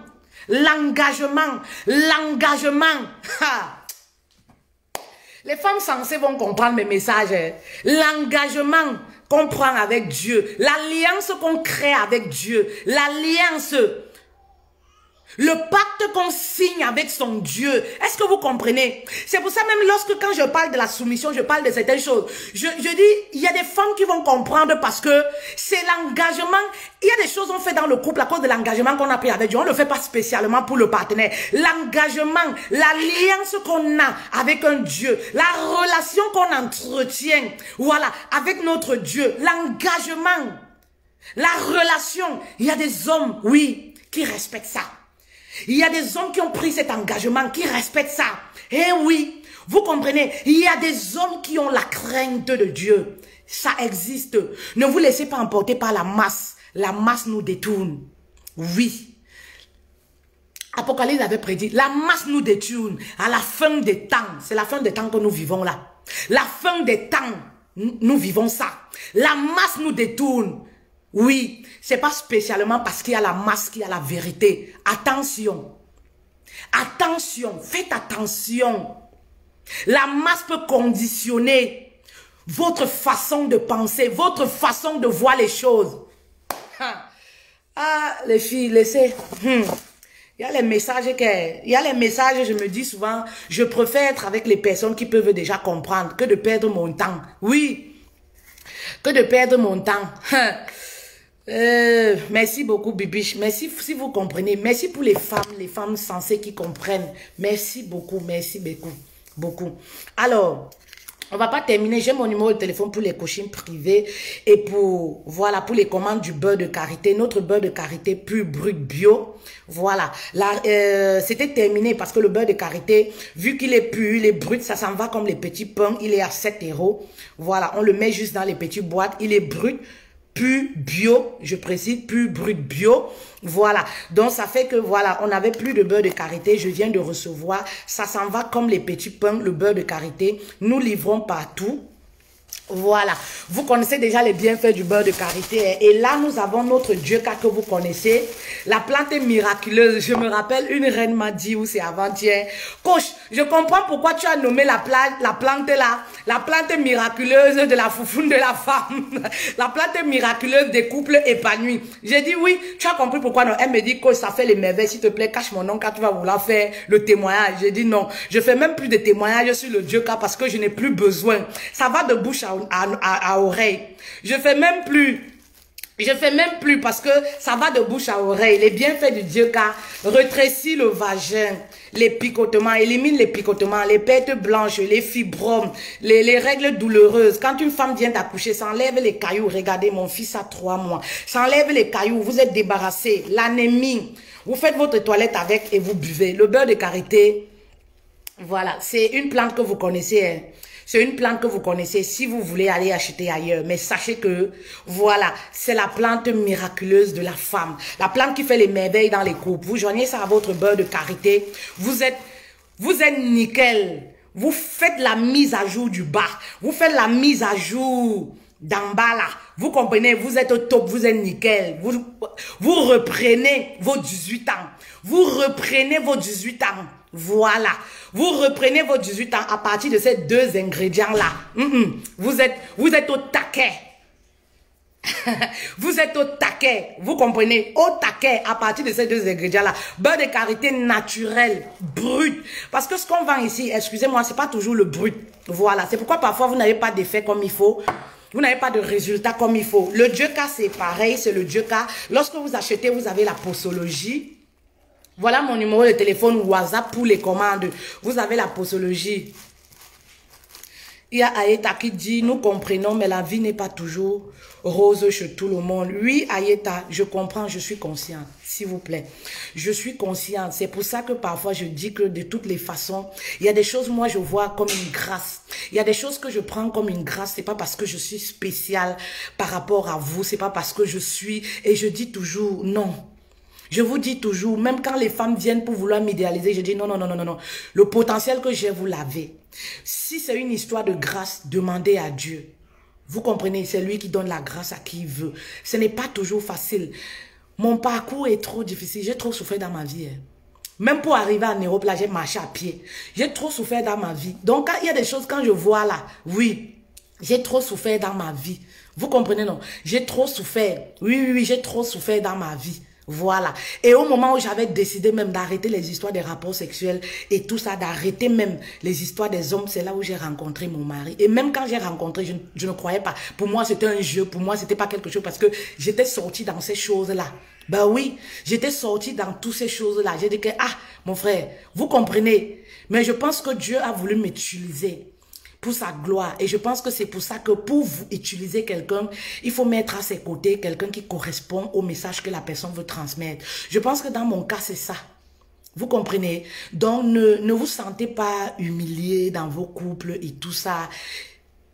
Les femmes sensées vont comprendre mes messages. L'engagement qu'on prend avec Dieu. L'alliance qu'on crée avec Dieu. L'alliance. Le pacte qu'on signe avec son Dieu. Est-ce que vous comprenez? C'est pour ça même quand je parle de la soumission, je parle de certaines choses. Je dis, il y a des femmes qui vont comprendre parce que c'est l'engagement. Il y a des choses qu'on fait dans le couple à cause de l'engagement qu'on a pris avec Dieu. On ne le fait pas spécialement pour le partenaire. L'engagement, l'alliance qu'on a avec un Dieu, la relation qu'on entretient, voilà, avec notre Dieu, l'engagement, la relation. Il y a des hommes, oui, qui respectent ça. Il y a des hommes qui ont pris cet engagement, qui respectent ça. Eh oui, vous comprenez, il y a des hommes qui ont la crainte de Dieu. Ça existe. Ne vous laissez pas emporter par la masse. La masse nous détourne. Oui. Apocalypse avait prédit, la masse nous détourne à la fin des temps. C'est la fin des temps que nous vivons là. La fin des temps, nous vivons ça. La masse nous détourne. Oui, c'est pas spécialement parce qu'il y a la masse qu'il y a la vérité. Attention. Attention, faites attention. La masse peut conditionner votre façon de penser, votre façon de voir les choses. Ah, les filles, laissez. Il y a les messages je me dis souvent, je préfère être avec les personnes qui peuvent déjà comprendre que de perdre mon temps. Oui, que de perdre mon temps. Merci beaucoup, Bibiche. Merci si vous comprenez. Merci pour les femmes sensées qui comprennent. Merci beaucoup, beaucoup. Alors, on va pas terminer. J'ai mon numéro de téléphone pour les coachings privés et pour les commandes du beurre de karité. Notre beurre de karité pur, brut, bio. Voilà. Là, c'était terminé parce que le beurre de karité, vu qu'il est pur, il est brut, ça s'en va comme les petits pains. Il est à 7 €. Voilà. On le met juste dans les petites boîtes. Il est brut. Pur bio, je précise, pur brut bio. Voilà, donc ça fait que voilà, on n'avait plus de beurre de karité, je viens de recevoir, ça s'en va comme les petits pains, le beurre de karité, nous livrons partout. Voilà, vous connaissez déjà les bienfaits du beurre de karité. Et là, nous avons notre Dieu que vous connaissez. La plante miraculeuse. Je me rappelle, une reine m'a dit, ou c'est avant-hier, coach, je comprends pourquoi tu as nommé la plante là, la plante miraculeuse de la foufoune de la femme. La plante miraculeuse des couples épanouis. J'ai dit oui, tu as compris pourquoi non. Elle me dit, coach, ça fait les merveilles, s'il te plaît, cache mon nom quand tu vas vouloir faire le témoignage. J'ai dit non, je fais même plus de témoignages sur le Dieu parce que je n'ai plus besoin. Ça va de bouche à oreille. Je fais même plus Je fais même plus parce que ça va de bouche à oreille. Les bienfaits du Dieu car rétrécit le vagin, les picotements, élimine les picotements, les pertes blanches, les fibromes, les règles douloureuses. Quand une femme vient d'accoucher, ça enlève les cailloux. Regardez, mon fils a 3 mois. Ça enlève les cailloux, vous êtes débarrassé. L'anémie, vous faites votre toilette avec et vous buvez. Le beurre de karité, voilà, c'est une plante que vous connaissez, hein. C'est une plante que vous connaissez si vous voulez aller acheter ailleurs. Mais sachez que, voilà, c'est la plante miraculeuse de la femme. La plante qui fait les merveilles dans les couples. Vous joignez ça à votre beurre de karité. Vous êtes nickel. Vous faites la mise à jour du bas. Vous faites la mise à jour d'en bas là. Vous comprenez, vous êtes au top, vous êtes nickel. Vous reprenez vos 18 ans. Vous reprenez vos 18 ans. Voilà. Vous reprenez vos 18 ans à partir de ces 2 ingrédients-là. Vous êtes au taquet. Vous êtes au taquet. Vous comprenez? Au taquet à partir de ces 2 ingrédients-là. Beurre de karité naturel, brut. Parce que ce qu'on vend ici, excusez-moi, c'est pas toujours le brut. Voilà. C'est pourquoi parfois vous n'avez pas d'effet comme il faut. Vous n'avez pas de résultat comme il faut. Le Dioka, c'est pareil, c'est le Dioka. Lorsque vous achetez, vous avez la posologie. Voilà mon numéro de téléphone WhatsApp pour les commandes. Vous avez la posologie. Il y a Ayeta qui dit, nous comprenons, mais la vie n'est pas toujours rose chez tout le monde. Oui, Ayeta, je comprends, je suis consciente, s'il vous plaît. Je suis consciente. C'est pour ça que parfois je dis que de toutes les façons, il y a des choses, moi, je vois comme une grâce. Il y a des choses que je prends comme une grâce. C'est pas parce que je suis spéciale par rapport à vous. C'est pas parce que je suis, et je dis toujours non. Je vous dis toujours, même quand les femmes viennent pour vouloir m'idéaliser, je dis non, non, non, non, non. Le potentiel que j'ai, vous l'avez. Si c'est une histoire de grâce, demandez à Dieu. Vous comprenez, c'est lui qui donne la grâce à qui il veut. Ce n'est pas toujours facile. Mon parcours est trop difficile. J'ai trop souffert dans ma vie. Hein. Même pour arriver à Europe, là, j'ai marché à pied. J'ai trop souffert dans ma vie. Donc, il y a des choses, quand je vois là, oui, j'ai trop souffert dans ma vie. Vous comprenez, non? J'ai trop souffert. Oui, oui, oui, j'ai trop souffert dans ma vie. Voilà. Et au moment où j'avais décidé même d'arrêter les histoires des rapports sexuels et tout ça, d'arrêter même les histoires des hommes, c'est là où j'ai rencontré mon mari. Et même quand j'ai rencontré, je ne croyais pas. Pour moi, c'était un jeu. Pour moi, c'était pas quelque chose parce que j'étais sortie dans ces choses-là. Ben oui, j'étais sortie dans toutes ces choses-là. J'ai dit que, ah, mon frère, vous comprenez. Mais je pense que Dieu a voulu m'utiliser pour sa gloire. Et je pense que c'est pour ça que pour vous utiliser quelqu'un, il faut mettre à ses côtés quelqu'un qui correspond au message que la personne veut transmettre. Je pense que dans mon cas, c'est ça. Vous comprenez? Donc, ne vous sentez pas humilié dans vos couples et tout ça.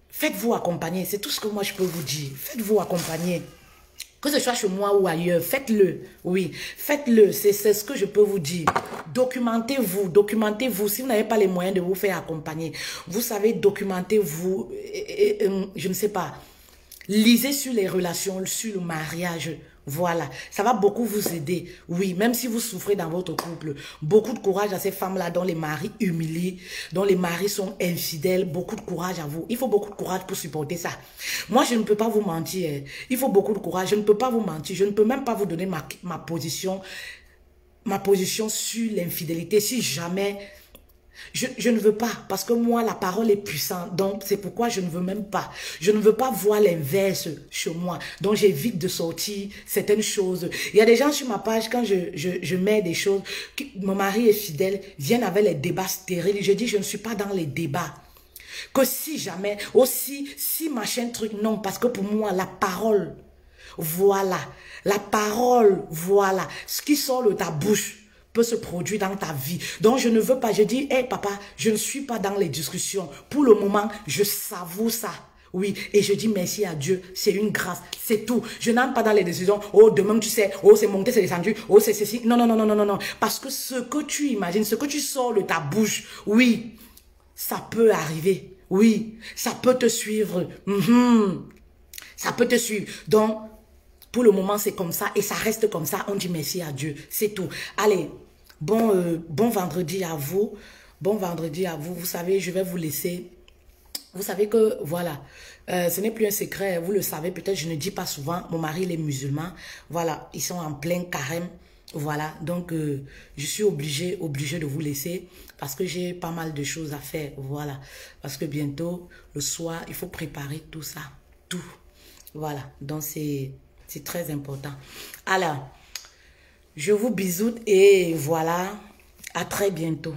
Faites-vous accompagner. C'est tout ce que moi, je peux vous dire. Faites-vous accompagner. Que ce soit chez moi ou ailleurs, faites-le. Oui, faites-le. C'est ce que je peux vous dire. Documentez-vous, documentez-vous. Si vous n'avez pas les moyens de vous faire accompagner, vous savez, documentez-vous. Je ne sais pas. Lisez sur les relations, sur le mariage. Voilà, ça va beaucoup vous aider. Oui, même si vous souffrez dans votre couple, beaucoup de courage à ces femmes-là dont les maris humilient, dont les maris sont infidèles. Beaucoup de courage à vous. Il faut beaucoup de courage pour supporter ça. Moi, je ne peux pas vous mentir. Il faut beaucoup de courage. Je ne peux pas vous mentir. Je ne peux même pas vous donner ma position sur l'infidélité. Si jamais... Je ne veux pas, parce que moi, la parole est puissante. Donc, c'est pourquoi je ne veux même pas. Je ne veux pas voir l'inverse chez moi. Donc, j'évite de sortir certaines choses. Il y a des gens sur ma page, quand je mets des choses, mon mari est fidèle, viennent avec les débats stériles. Je dis, je ne suis pas dans les débats. Que si jamais, aussi, si machin truc, non. Parce que pour moi, la parole, voilà. La parole, voilà. Ce qui sort de ta bouche peut se produire dans ta vie. Donc, je ne veux pas, je dis, hey, papa, je ne suis pas dans les discussions. Pour le moment, je savoure ça. Oui, et je dis merci à Dieu, c'est une grâce, c'est tout. Je n'entre pas dans les décisions, oh, demain, tu sais, oh, c'est monté, c'est descendu, oh, c'est ceci. Non, non, non, non, non, non, non. Parce que ce que tu imagines, ce que tu sors de ta bouche, oui, ça peut arriver. Oui, ça peut te suivre. Ça peut te suivre. Donc, pour le moment, c'est comme ça et ça reste comme ça. On dit merci à Dieu. C'est tout. Allez, bon vendredi à vous. Bon vendredi à vous. Vous savez, je vais vous laisser. Vous savez que, voilà, ce n'est plus un secret. Vous le savez, peut-être je ne dis pas souvent. Mon mari, il est musulman. Voilà, ils sont en plein carême. Voilà, donc je suis obligée de vous laisser parce que j'ai pas mal de choses à faire. Voilà, parce que bientôt, le soir, il faut préparer tout ça. Tout. Voilà, donc c'est C'est très important. Alors, je vous bisoute et voilà, à très bientôt.